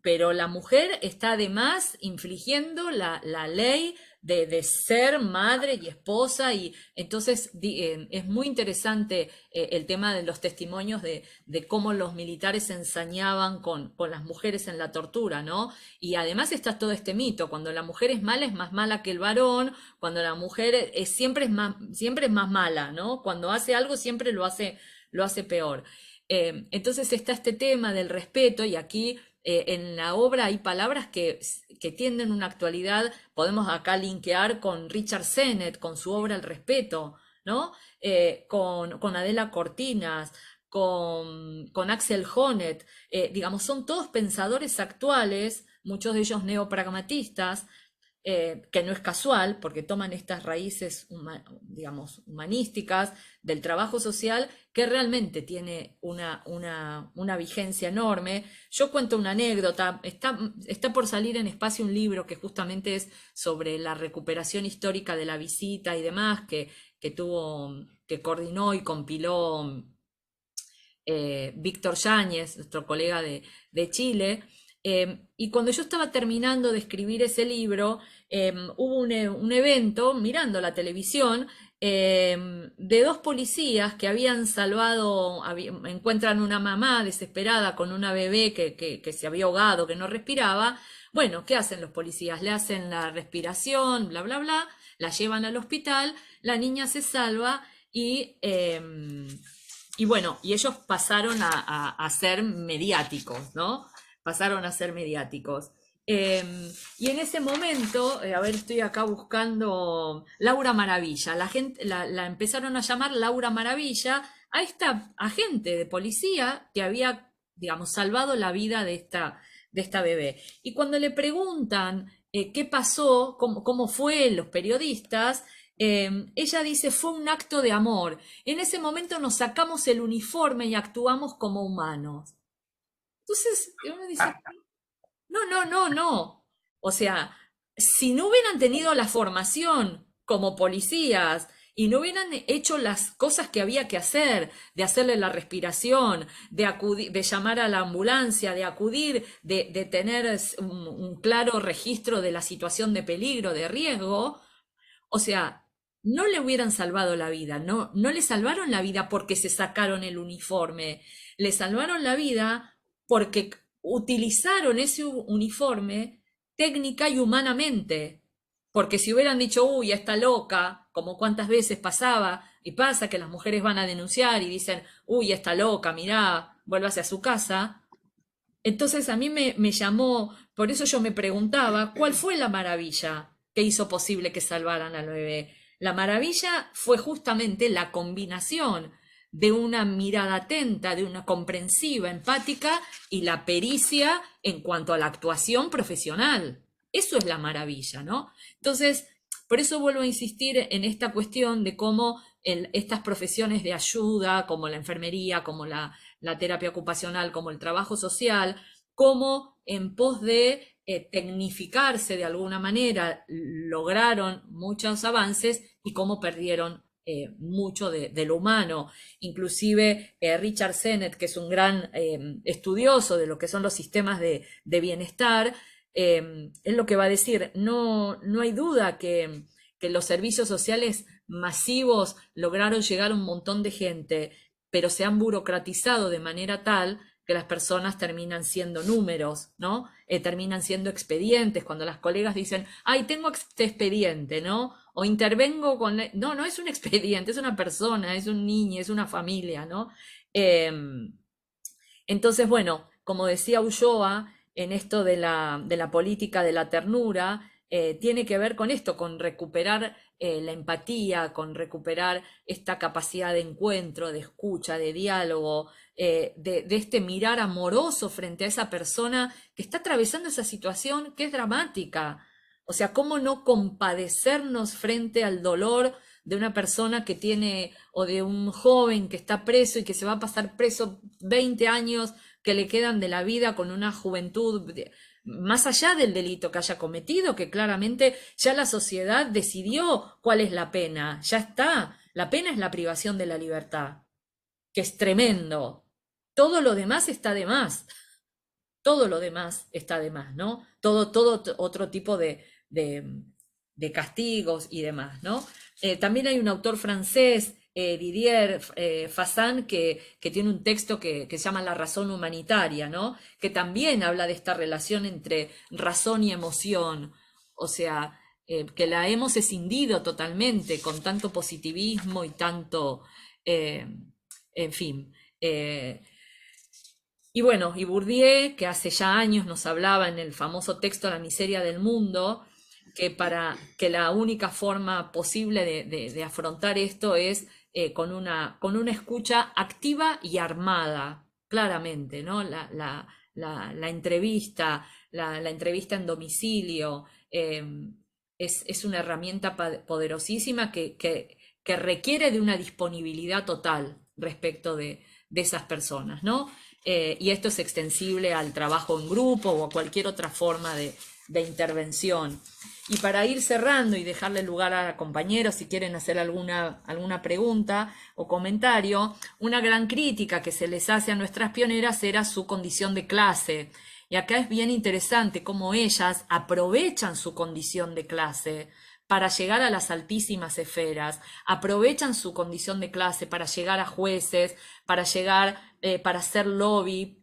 Pero la mujer está además infligiendo la ley de ser madre y esposa, y entonces es muy interesante el tema de los testimonios de cómo los militares se ensañaban con las mujeres en la tortura, ¿no? Y además está todo este mito, cuando la mujer es más mala que el varón, cuando la mujer siempre es más mala, ¿no? Cuando hace algo siempre lo hace peor. Entonces está este tema del respeto, y aquí en la obra hay palabras que tienen una actualidad, podemos acá linkear con Richard Sennett, con su obra El respeto, ¿no? Con Adela Cortinas, con Axel Honneth, digamos, son todos pensadores actuales, muchos de ellos neopragmatistas, que no es casual, porque toman estas raíces, digamos, humanísticas del trabajo social, que realmente tiene una vigencia enorme. Yo cuento una anécdota, está por salir en Espacio un libro que justamente es sobre la recuperación histórica de la visita y demás, que coordinó y compiló Víctor Yáñez, nuestro colega de Chile. Y cuando yo estaba terminando de escribir ese libro, hubo un evento, mirando la televisión, de dos policías que habían salvado, encuentran una mamá desesperada con una bebé que se había ahogado, que no respiraba. Bueno, ¿qué hacen los policías? Le hacen la respiración, bla, bla, bla, la llevan al hospital, la niña se salva y bueno, y ellos pasaron a ser mediáticos, ¿no? Pasaron a ser mediáticos. Y en ese momento, a ver, estoy acá buscando Laura Maravilla. La gente la empezaron a llamar Laura Maravilla a esta agente de policía que había, digamos, salvado la vida de esta bebé. Y cuando le preguntan qué pasó, cómo fue, los periodistas, ella dice, fue un acto de amor. En ese momento nos sacamos el uniforme y actuamos como humanos. Entonces, uno dice, no, no, no, no. O sea, si no hubieran tenido la formación como policías y no hubieran hecho las cosas que había que hacer, de hacerle la respiración, de llamar a la ambulancia, de acudir, de tener un claro registro de la situación de peligro, de riesgo, o sea, no le hubieran salvado la vida, no le salvaron la vida porque se sacaron el uniforme, le salvaron la vida porque utilizaron ese uniforme técnica y humanamente. Porque si hubieran dicho, uy, está loca, como cuántas veces pasaba, y pasa que las mujeres van a denunciar y dicen, uy, está loca, mirá, vuélvase a su casa. Entonces a mí me llamó, por eso yo me preguntaba, ¿cuál fue la maravilla que hizo posible que salvaran al bebé? La maravilla fue justamente la combinación de una mirada atenta, de una comprensiva, empática y la pericia en cuanto a la actuación profesional. Eso es la maravilla, ¿no? Entonces, por eso vuelvo a insistir en esta cuestión de cómo estas profesiones de ayuda, como la enfermería, como la terapia ocupacional, como el trabajo social, cómo en pos de tecnificarse de alguna manera lograron muchos avances y cómo perdieron mucho de lo humano. Inclusive Richard Sennett, que es un gran estudioso de lo que son los sistemas de bienestar, es lo que va a decir, no hay duda que los servicios sociales masivos lograron llegar a un montón de gente, pero se han burocratizado de manera tal que las personas terminan siendo números, ¿no? Terminan siendo expedientes, cuando las colegas dicen, ay, tengo este expediente, ¿no? O intervengo con... No, no es un expediente, es una persona, es un niño, es una familia, ¿no? Entonces, bueno, como decía Ulloa, en esto de la política de la ternura, tiene que ver con esto, con recuperar la empatía, con recuperar esta capacidad de encuentro, de escucha, de diálogo, de este mirar amoroso frente a esa persona que está atravesando esa situación que es dramática. O sea, ¿cómo no compadecernos frente al dolor de una persona que tiene, o de un joven que está preso y que se va a pasar preso 20 años que le quedan de la vida con una juventud más allá del delito que haya cometido, que claramente ya la sociedad decidió cuál es la pena, ya está, la pena es la privación de la libertad, que es tremendo. Todo lo demás está de más, todo lo demás está de más, ¿no? Todo otro tipo de castigos y demás, ¿no? También hay un autor francés, Didier Fassin, que tiene un texto que se llama La razón humanitaria, ¿no? Que también habla de esta relación entre razón y emoción, o sea, que la hemos escindido totalmente con tanto positivismo y tanto, en fin. Y bueno, y Bourdieu, que hace ya años nos hablaba en el famoso texto La miseria del mundo, que la única forma posible de afrontar esto es con una escucha activa y armada, claramente, ¿no? La entrevista, la entrevista en domicilio, es una herramienta poderosísima que requiere de una disponibilidad total respecto de esas personas, ¿no? Y esto es extensible al trabajo en grupo o a cualquier otra forma de intervención. Y para ir cerrando y dejarle lugar a compañeros si quieren hacer alguna pregunta o comentario, una gran crítica que se les hace a nuestras pioneras era su condición de clase. Y acá es bien interesante cómo ellas aprovechan su condición de clase para llegar a las altísimas esferas, aprovechan su condición de clase para llegar a jueces, para llegar, para hacer lobby,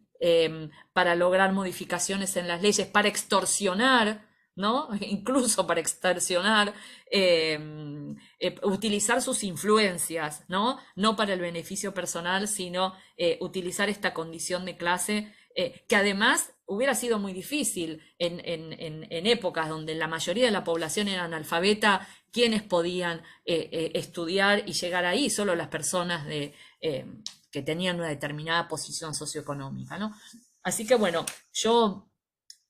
para lograr modificaciones en las leyes, para extorsionar, ¿no? Incluso para extorsionar, utilizar sus influencias, ¿no? No para el beneficio personal, sino utilizar esta condición de clase, que además hubiera sido muy difícil en épocas donde la mayoría de la población era analfabeta, quienes podían estudiar y llegar ahí, solo las personas que tenían una determinada posición socioeconómica, ¿no? Así que bueno, yo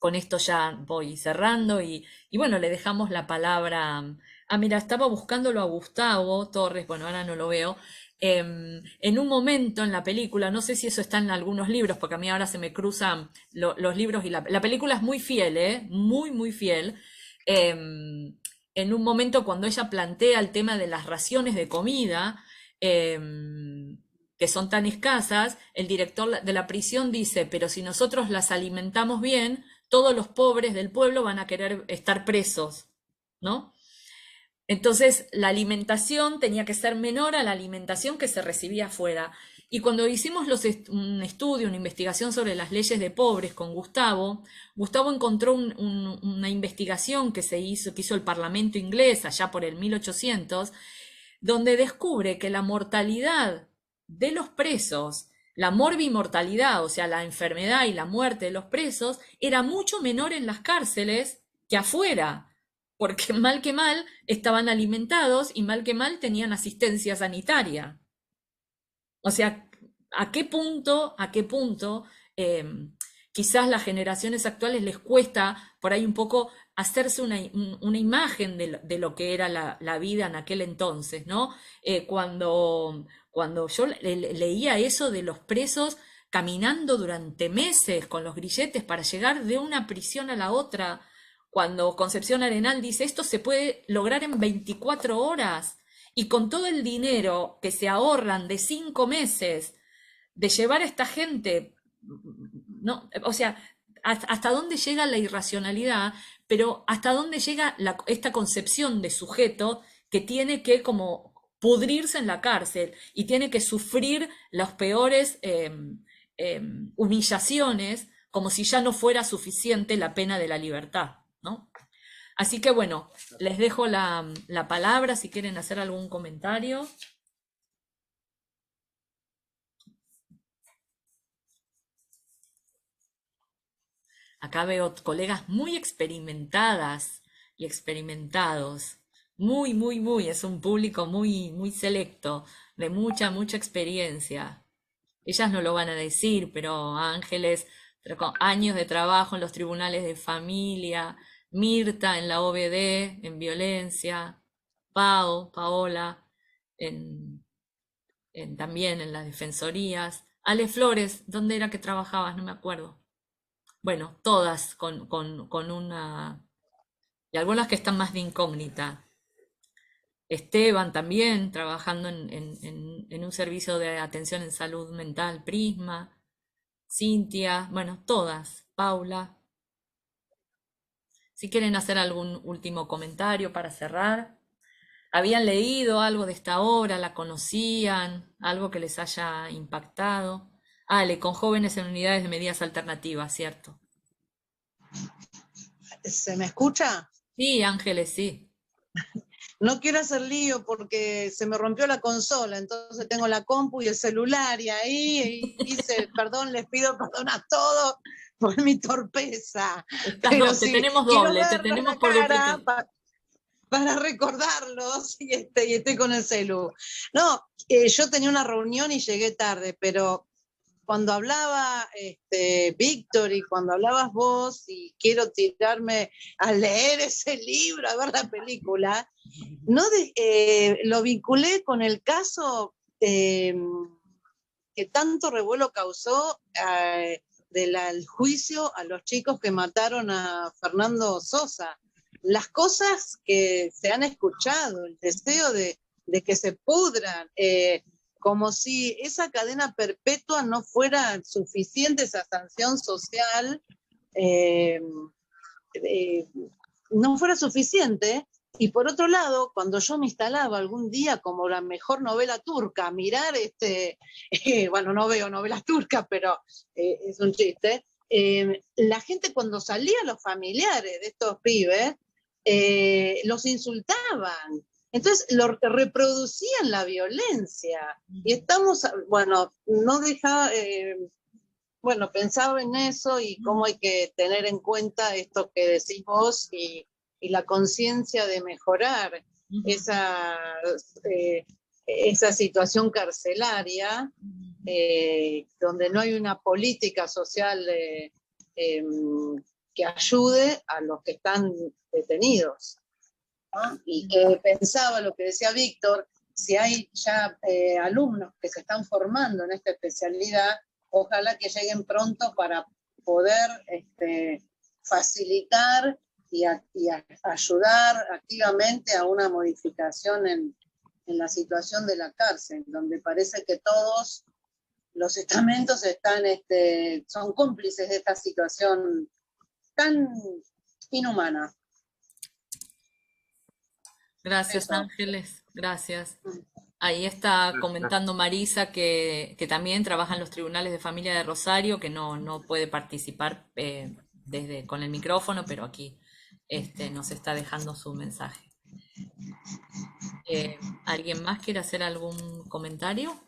con esto ya voy cerrando y bueno, le dejamos la palabra. Mira, estaba buscándolo a Gustavo Torres, bueno, ahora no lo veo. En un momento en la película, no sé si eso está en algunos libros, porque a mí ahora se me cruzan los libros y la película es muy fiel, muy, muy fiel. En un momento cuando ella plantea el tema de las raciones de comida, que son tan escasas, el director de la prisión dice, pero si nosotros las alimentamos bien, todos los pobres del pueblo van a querer estar presos, ¿no? Entonces, la alimentación tenía que ser menor a la alimentación que se recibía afuera. Y cuando hicimos un estudio, una investigación sobre las leyes de pobres con Gustavo encontró una investigación que hizo el Parlamento inglés allá por el 1800, donde descubre que la mortalidad de los presos, la morbimortalidad, o sea, la enfermedad y la muerte de los presos, era mucho menor en las cárceles que afuera, porque mal que mal estaban alimentados y mal que mal tenían asistencia sanitaria. O sea, ¿a qué punto quizás las generaciones actuales les cuesta por ahí un poco hacerse una imagen de lo que era la vida en aquel entonces, ¿no? Cuando yo leía eso de los presos caminando durante meses con los grilletes para llegar de una prisión a la otra, cuando Concepción Arenal dice, esto se puede lograr en 24 horas, y con todo el dinero que se ahorran de 5 meses, de llevar a esta gente, ¿no? O sea, hasta dónde llega la irracionalidad, pero hasta dónde llega esta concepción de sujeto que tiene que como pudrirse en la cárcel y tiene que sufrir las peores humillaciones, como si ya no fuera suficiente la pena de la libertad, ¿no? Así que bueno, les dejo la palabra si quieren hacer algún comentario. Acá veo colegas muy experimentadas y experimentados. Muy, muy, muy. Es un público muy, muy selecto, de mucha, mucha experiencia. Ellas no lo van a decir, pero Ángeles, con años de trabajo en los tribunales de familia, Mirta en la OBD, en violencia, Paola, también en las defensorías. Ale Flores, ¿dónde era que trabajabas? No me acuerdo. Bueno, todas con una... Y algunas que están más de incógnita. Esteban también, trabajando en un servicio de atención en salud mental, Prisma. Cintia, bueno, todas. Paula. Si quieren hacer algún último comentario para cerrar. ¿Habían leído algo de esta obra? ¿La conocían? ¿Algo que les haya impactado? Ale, con jóvenes en unidades de medidas alternativas, ¿cierto? ¿Se me escucha? Sí, Ángeles, sí. No quiero hacer lío porque se me rompió la consola, entonces tengo la compu y el celular y ahí hice, perdón, les pido perdón a todos por mi torpeza. Pero Te tenemos doble, te tenemos por duplicado. Para recordarlos y estoy con el celu. No, yo tenía una reunión y llegué tarde, pero cuando hablaba Víctor y cuando hablabas vos, y quiero tirarme a leer ese libro, a ver la película, lo vinculé con el caso que tanto revuelo causó del juicio a los chicos que mataron a Fernando Sosa. Las cosas que se han escuchado, el deseo de que se pudran, como si esa cadena perpetua no fuera suficiente, esa sanción social no fuera suficiente. Y por otro lado, cuando yo me instalaba algún día como la mejor novela turca, a mirar, bueno, no veo novelas turcas, pero es un chiste, la gente cuando salía, los familiares de estos pibes, los insultaban. Entonces, reproducían la violencia. Y estamos, bueno, no dejaba, bueno, pensaba en eso y cómo hay que tener en cuenta esto que decís vos y la conciencia de mejorar esa situación carcelaria, donde no hay una política social que ayude a los que están detenidos. ¿No? Y que pensaba lo que decía Víctor, si hay ya alumnos que se están formando en esta especialidad, ojalá que lleguen pronto para poder facilitar y ayudar activamente a una modificación en la situación de la cárcel, donde parece que todos los estamentos son cómplices de esta situación tan inhumana. Gracias, Eso. Ángeles, gracias. Ahí está comentando Marisa que también trabaja en los tribunales de familia de Rosario, que no puede participar con el micrófono, pero aquí nos está dejando su mensaje. ¿Alguien más quiere hacer algún comentario?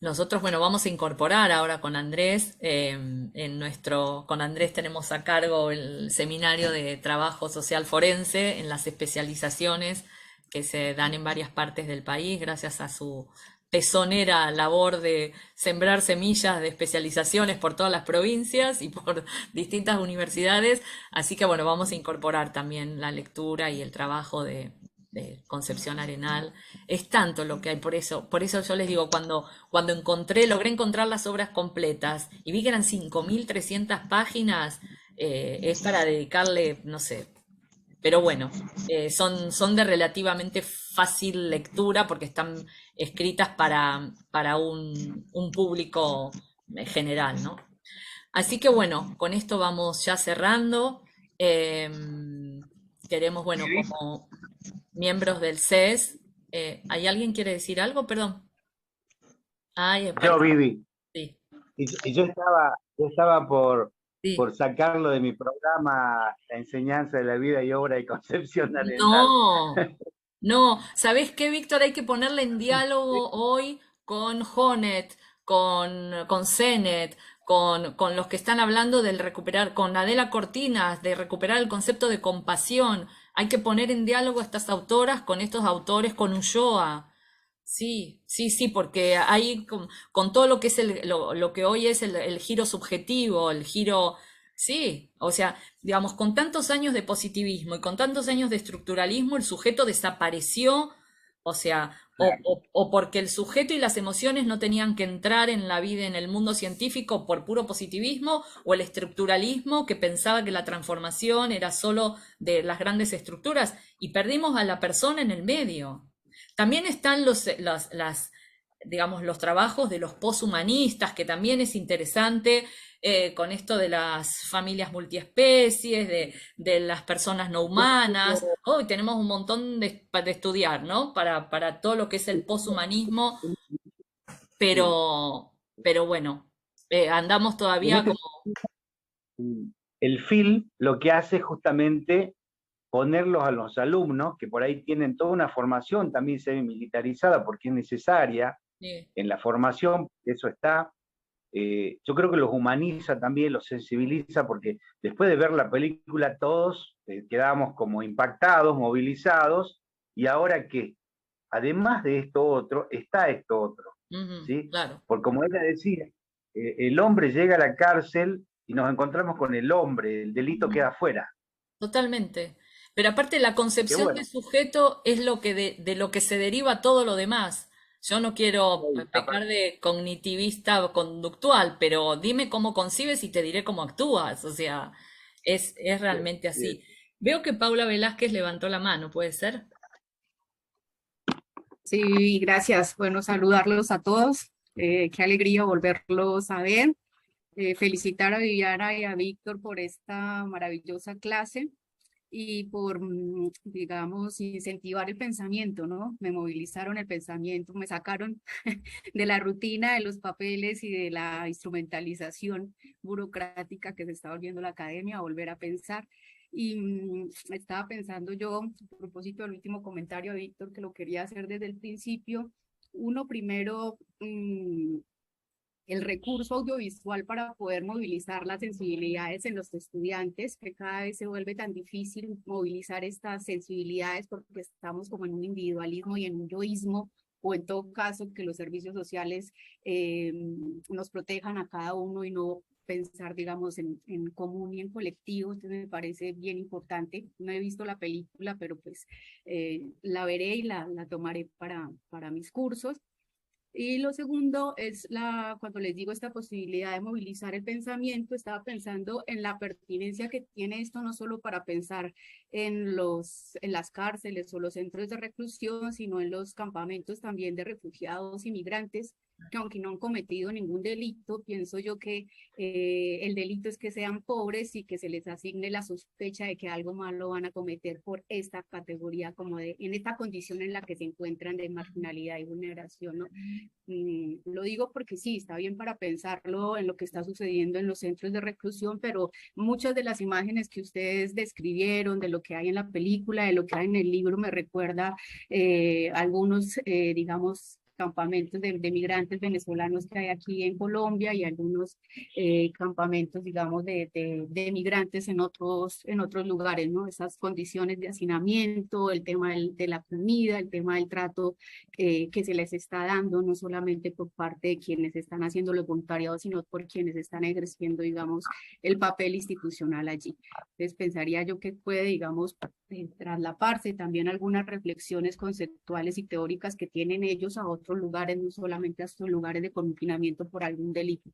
Nosotros, bueno, vamos a incorporar ahora con Andrés, con Andrés tenemos a cargo el seminario de trabajo social forense en las especializaciones que se dan en varias partes del país, gracias a su tesonera labor de sembrar semillas de especializaciones por todas las provincias y por distintas universidades. Así que, bueno, vamos a incorporar también la lectura y el trabajo de Concepción Arenal. Es tanto lo que hay, por eso yo les digo, cuando logré encontrar las obras completas y vi que eran 5.300 páginas, es para dedicarle, no sé, pero bueno, son de relativamente fácil lectura porque están escritas para un público general, ¿no? Así que bueno, con esto vamos ya cerrando. Queremos, bueno, como miembros del CES. ¿Hay alguien que quiere decir algo? Perdón. Yo, Vivi. Sí. Y yo estaba por Sí. sacarlo de mi programa, La enseñanza de la vida y obra de Concepción Arenal. No. ¿Sabés qué, Víctor? Hay que ponerle en diálogo hoy con Jonet, con Zenet, con los que están hablando del recuperar, con Adela Cortinas, de recuperar el concepto de compasión. Hay que poner en diálogo a estas autoras con estos autores, con Ulloa. Sí, porque ahí con todo lo que es lo que hoy es el giro subjetivo, el giro, sí, o sea, digamos, con tantos años de positivismo y con tantos años de estructuralismo, el sujeto desapareció, o sea, o porque el sujeto y las emociones no tenían que entrar en la vida, en el mundo científico por puro positivismo, o el estructuralismo que pensaba que la transformación era solo de las grandes estructuras, y perdimos a la persona en el medio. También están digamos, los trabajos de los poshumanistas, que también es interesante, con esto de las familias multiespecies, de las personas no humanas. Hoy tenemos un montón de estudiar, ¿no? Para todo lo que es el poshumanismo, pero bueno, andamos todavía como... El FIL lo que hace es justamente ponerlos a los alumnos, que por ahí tienen toda una formación también semi-militarizada, porque es necesaria en la formación, eso está. Yo creo que los humaniza también, los sensibiliza, porque después de ver la película todos quedamos como impactados, movilizados, ¿y ahora qué? Además de esto otro, está esto otro, ¿sí? Claro. Porque como ella decía, el hombre llega a la cárcel y nos encontramos con el hombre, el delito queda afuera. Totalmente. Pero aparte la Que concepción de bueno, sujeto es lo que de lo que se deriva todo lo demás. Yo no quiero pecar de cognitivista o conductual, pero dime cómo concibes y te diré cómo actúas. O sea, es realmente bien. así. Veo que Paula Velázquez levantó la mano, ¿puede ser? Sí, gracias. Bueno, saludarlos a todos. Qué alegría volverlos a ver. Felicitar a Viviana y a Víctor por esta maravillosa clase y por, digamos, incentivar el pensamiento, ¿no? Me movilizaron el pensamiento, me sacaron de la rutina de los papeles y de la instrumentalización burocrática que se está volviendo la academia a volver a pensar. Y estaba pensando yo, a propósito del último comentario de Víctor, que lo quería hacer desde el principio. Uno primero, el recurso audiovisual para poder movilizar las sensibilidades en los estudiantes, que cada vez se vuelve tan difícil movilizar estas sensibilidades porque estamos como en un individualismo y en un yoísmo, o en todo caso que los servicios sociales nos protejan a cada uno y no pensar, digamos, en común y en colectivo. Entonces me parece bien importante. No he visto la película, pero pues la veré y la tomaré para mis cursos. Y lo segundo es cuando les digo esta posibilidad de movilizar el pensamiento, estaba pensando en la pertinencia que tiene esto no solo para pensar en las cárceles o los centros de reclusión, sino en los campamentos también de refugiados y migrantes, que aunque no han cometido ningún delito, pienso yo que el delito es que sean pobres y que se les asigne la sospecha de que algo malo van a cometer por esta categoría, como en esta condición en la que se encuentran de marginalidad y vulneración, ¿no? Lo digo porque sí, está bien para pensarlo en lo que está sucediendo en los centros de reclusión, pero muchas de las imágenes que ustedes describieron, de lo que hay en la película, de lo que hay en el libro, me recuerda algunos, digamos, campamentos de migrantes venezolanos que hay aquí en Colombia y algunos campamentos, digamos, de migrantes en otros lugares, ¿no? Esas condiciones de hacinamiento, el tema de la comida, el tema del trato que se les está dando, no solamente por parte de quienes están haciendo los voluntariados, sino por quienes están ejerciendo, digamos, el papel institucional allí. Entonces, pensaría yo que puede, digamos, traslaparse también algunas reflexiones conceptuales y teóricas que tienen ellos a otros lugares, no solamente a estos lugares de confinamiento por algún delito.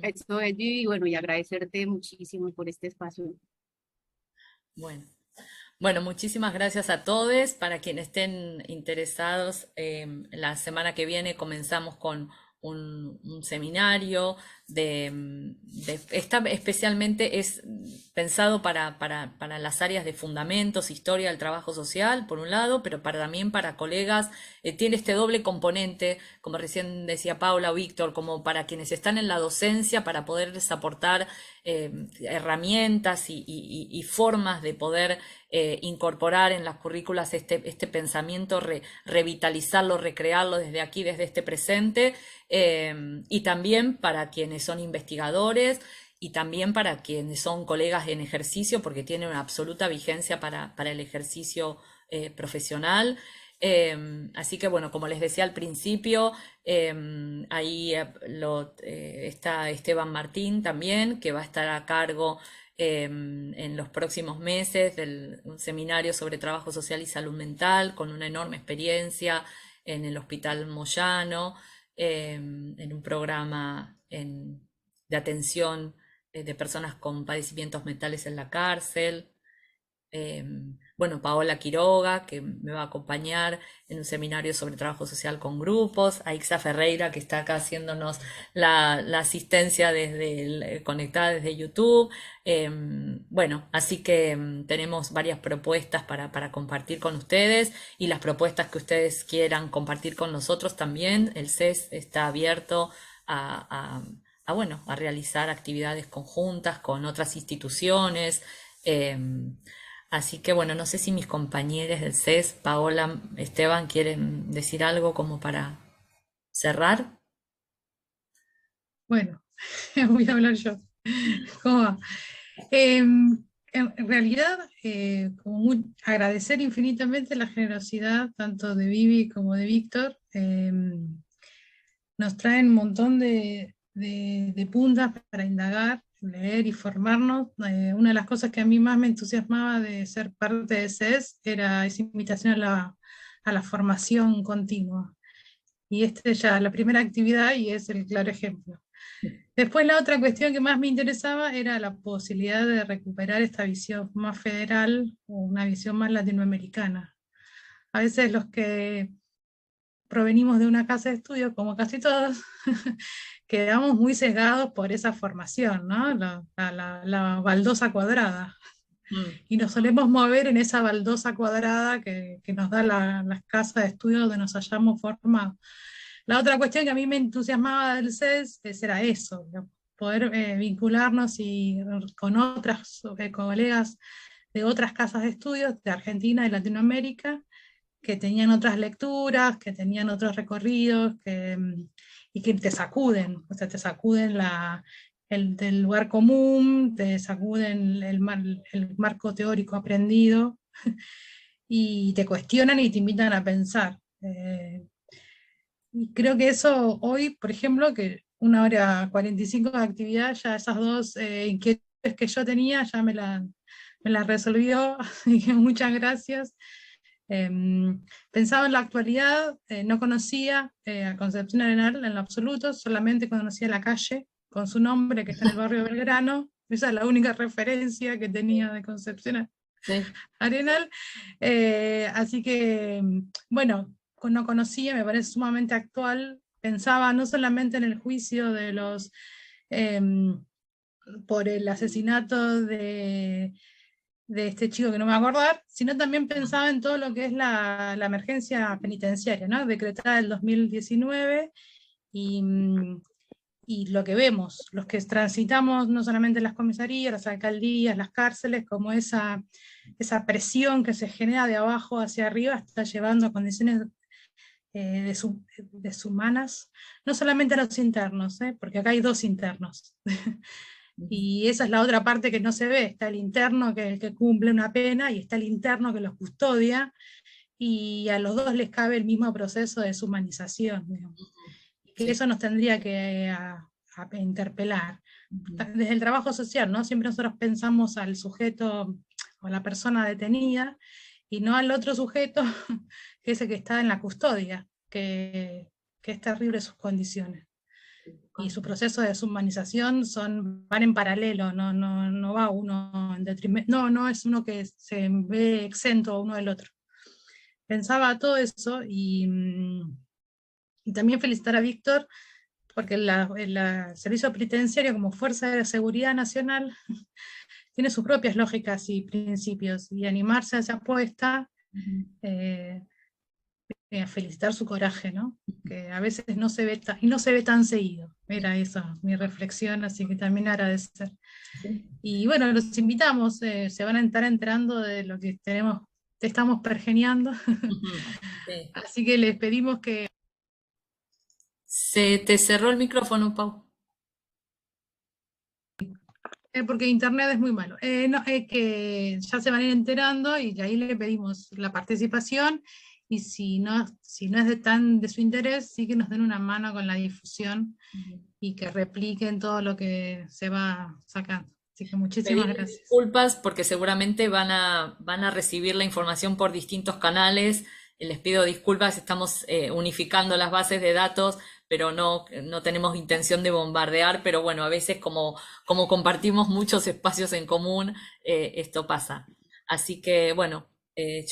Esto es, y bueno, y agradecerte muchísimo por este espacio. Bueno, muchísimas gracias a todos. Para quienes estén interesados, la semana que viene comenzamos con un seminario especialmente es pensado para las áreas de fundamentos, historia del trabajo social, por un lado, pero también para colegas. Tiene este doble componente, como recién decía Paula o Víctor, como para quienes están en la docencia, para poderles aportar herramientas y formas de poder incorporar en las currículas este pensamiento, revitalizarlo, recrearlo desde aquí, desde este presente, y también para quienes son investigadores y también para quienes son colegas en ejercicio, porque tiene una absoluta vigencia para el ejercicio profesional. Así que bueno, como les decía al principio, ahí está Esteban Martín también, que va a estar a cargo en los próximos meses de un seminario sobre trabajo social y salud mental, con una enorme experiencia en el Hospital Moyano, en un programa de atención de personas con padecimientos mentales en la cárcel. Bueno, Paola Quiroga, que me va a acompañar en un seminario sobre trabajo social con grupos, Aixa Ferreira, que está acá haciéndonos la asistencia conectada desde YouTube. Bueno, así que tenemos varias propuestas para compartir con ustedes, y las propuestas que ustedes quieran compartir con nosotros también. El CES está abierto a realizar actividades conjuntas con otras instituciones. Así que bueno, no sé si mis compañeros del CES, Paola, Esteban, quieren decir algo como para cerrar. Bueno, voy a hablar yo. ¿Cómo va? en realidad, agradecer infinitamente la generosidad tanto de Vivi como de Víctor. Nos traen un montón de puntas para indagar, leer y formarnos. Una de las cosas que a mí más me entusiasmaba de ser parte de SES era esa invitación a la formación continua. Y ya es la primera actividad y es el claro ejemplo. Después la otra cuestión que más me interesaba era la posibilidad de recuperar esta visión más federal o una visión más latinoamericana. A veces los que provenimos de una casa de estudio, como casi todos, quedamos muy sesgados por esa formación, ¿no? La baldosa cuadrada. Y nos solemos mover en esa baldosa cuadrada que nos da las casas de estudio donde nos hayamos formado. La otra cuestión que a mí me entusiasmaba del CES era eso, poder vincularnos con otras colegas de otras casas de estudios de Argentina y Latinoamérica, que tenían otras lecturas, que tenían otros recorridos, y que te sacuden, o sea, te sacuden del lugar común, te sacuden el marco teórico aprendido, y te cuestionan y te invitan a pensar. Y creo que eso hoy, por ejemplo, que 1 hora 45 de actividad, ya esas dos inquietudes que yo tenía, ya me las resolvió, así que muchas gracias. Pensaba en la actualidad, no conocía a Concepción Arenal en lo absoluto, solamente conocía la calle con su nombre, que está en el barrio de Belgrano. Esa es la única referencia que tenía de Concepción Arenal. Así que, bueno, no conocía, me parece sumamente actual. Pensaba no solamente en el juicio de los por el asesinato de este chico que no me voy a acordar, sino también pensaba en todo lo que es la emergencia penitenciaria, ¿no? Decretada en el 2019, y lo que vemos, los que transitamos no solamente las comisarías, las alcaldías, las cárceles, como esa presión que se genera de abajo hacia arriba está llevando a condiciones deshumanas, no solamente a los internos, porque acá hay 2 internos. Y esa es la otra parte que no se ve, está el interno que es el que cumple una pena, y está el interno que los custodia, y a los 2 les cabe el mismo proceso de deshumanización, digamos. Y que eso nos tendría que a interpelar. Desde el trabajo social, ¿no? Siempre nosotros pensamos al sujeto o a la persona detenida, y no al otro sujeto, que es el que está en la custodia, que es terrible sus condiciones. Y su proceso de deshumanización van en paralelo, no va uno en detrimento, no es uno que se ve exento uno del otro. Pensaba todo eso, y también felicitar a Víctor, porque el servicio penitenciario como fuerza de seguridad nacional tiene sus propias lógicas y principios, y animarse a esa apuesta, felicitar su coraje, ¿no? Que a veces no se ve tan seguido. Era esa mi reflexión, así que también agradecer. Y bueno, los invitamos, se van a estar enterando de lo que estamos pergeneando. Sí. Así que les pedimos que... Se te cerró el micrófono, Pau. Porque internet es muy malo. Que ya se van a ir enterando, y de ahí le pedimos la participación, y si no es de su interés, sí que nos den una mano con la difusión, y que repliquen todo lo que se va sacando. Así que muchísimas Pedir gracias. disculpas porque seguramente van a recibir la información por distintos canales. Les pido disculpas, estamos unificando las bases de datos, pero no tenemos intención de bombardear, pero bueno, a veces como compartimos muchos espacios en común, esto pasa. Así que bueno,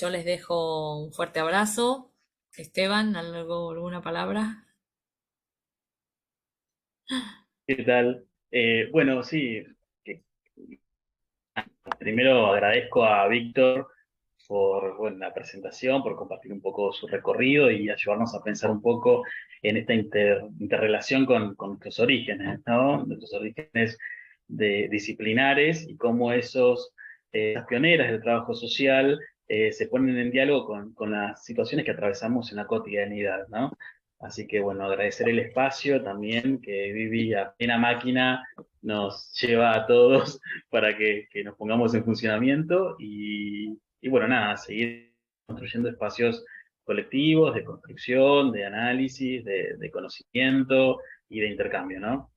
yo les dejo un fuerte abrazo. Esteban, ¿alguna palabra? ¿Qué tal? Bueno, sí, primero agradezco a Víctor por la presentación, por compartir un poco su recorrido y ayudarnos a pensar un poco en esta interrelación con nuestros orígenes, ¿no? Nuestros orígenes disciplinares, y cómo esas pioneras del trabajo social se ponen en diálogo con las situaciones que atravesamos en la cotidianidad, ¿no? Así que bueno, agradecer el espacio también, que Vivi a plena máquina nos lleva a todos para que nos pongamos en funcionamiento y bueno, nada, seguir construyendo espacios colectivos de construcción, de análisis, de conocimiento y de intercambio, ¿no?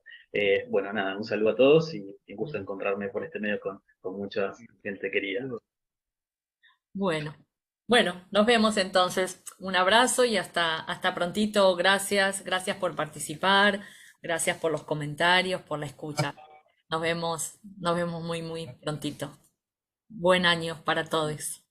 Bueno, nada, un saludo a todos y un gusto encontrarme por este medio con mucha gente querida. Bueno, bueno, nos vemos entonces. Un abrazo y hasta prontito. Gracias, gracias por participar, gracias por los comentarios, por la escucha. Nos vemos muy prontito. Buen año para todos.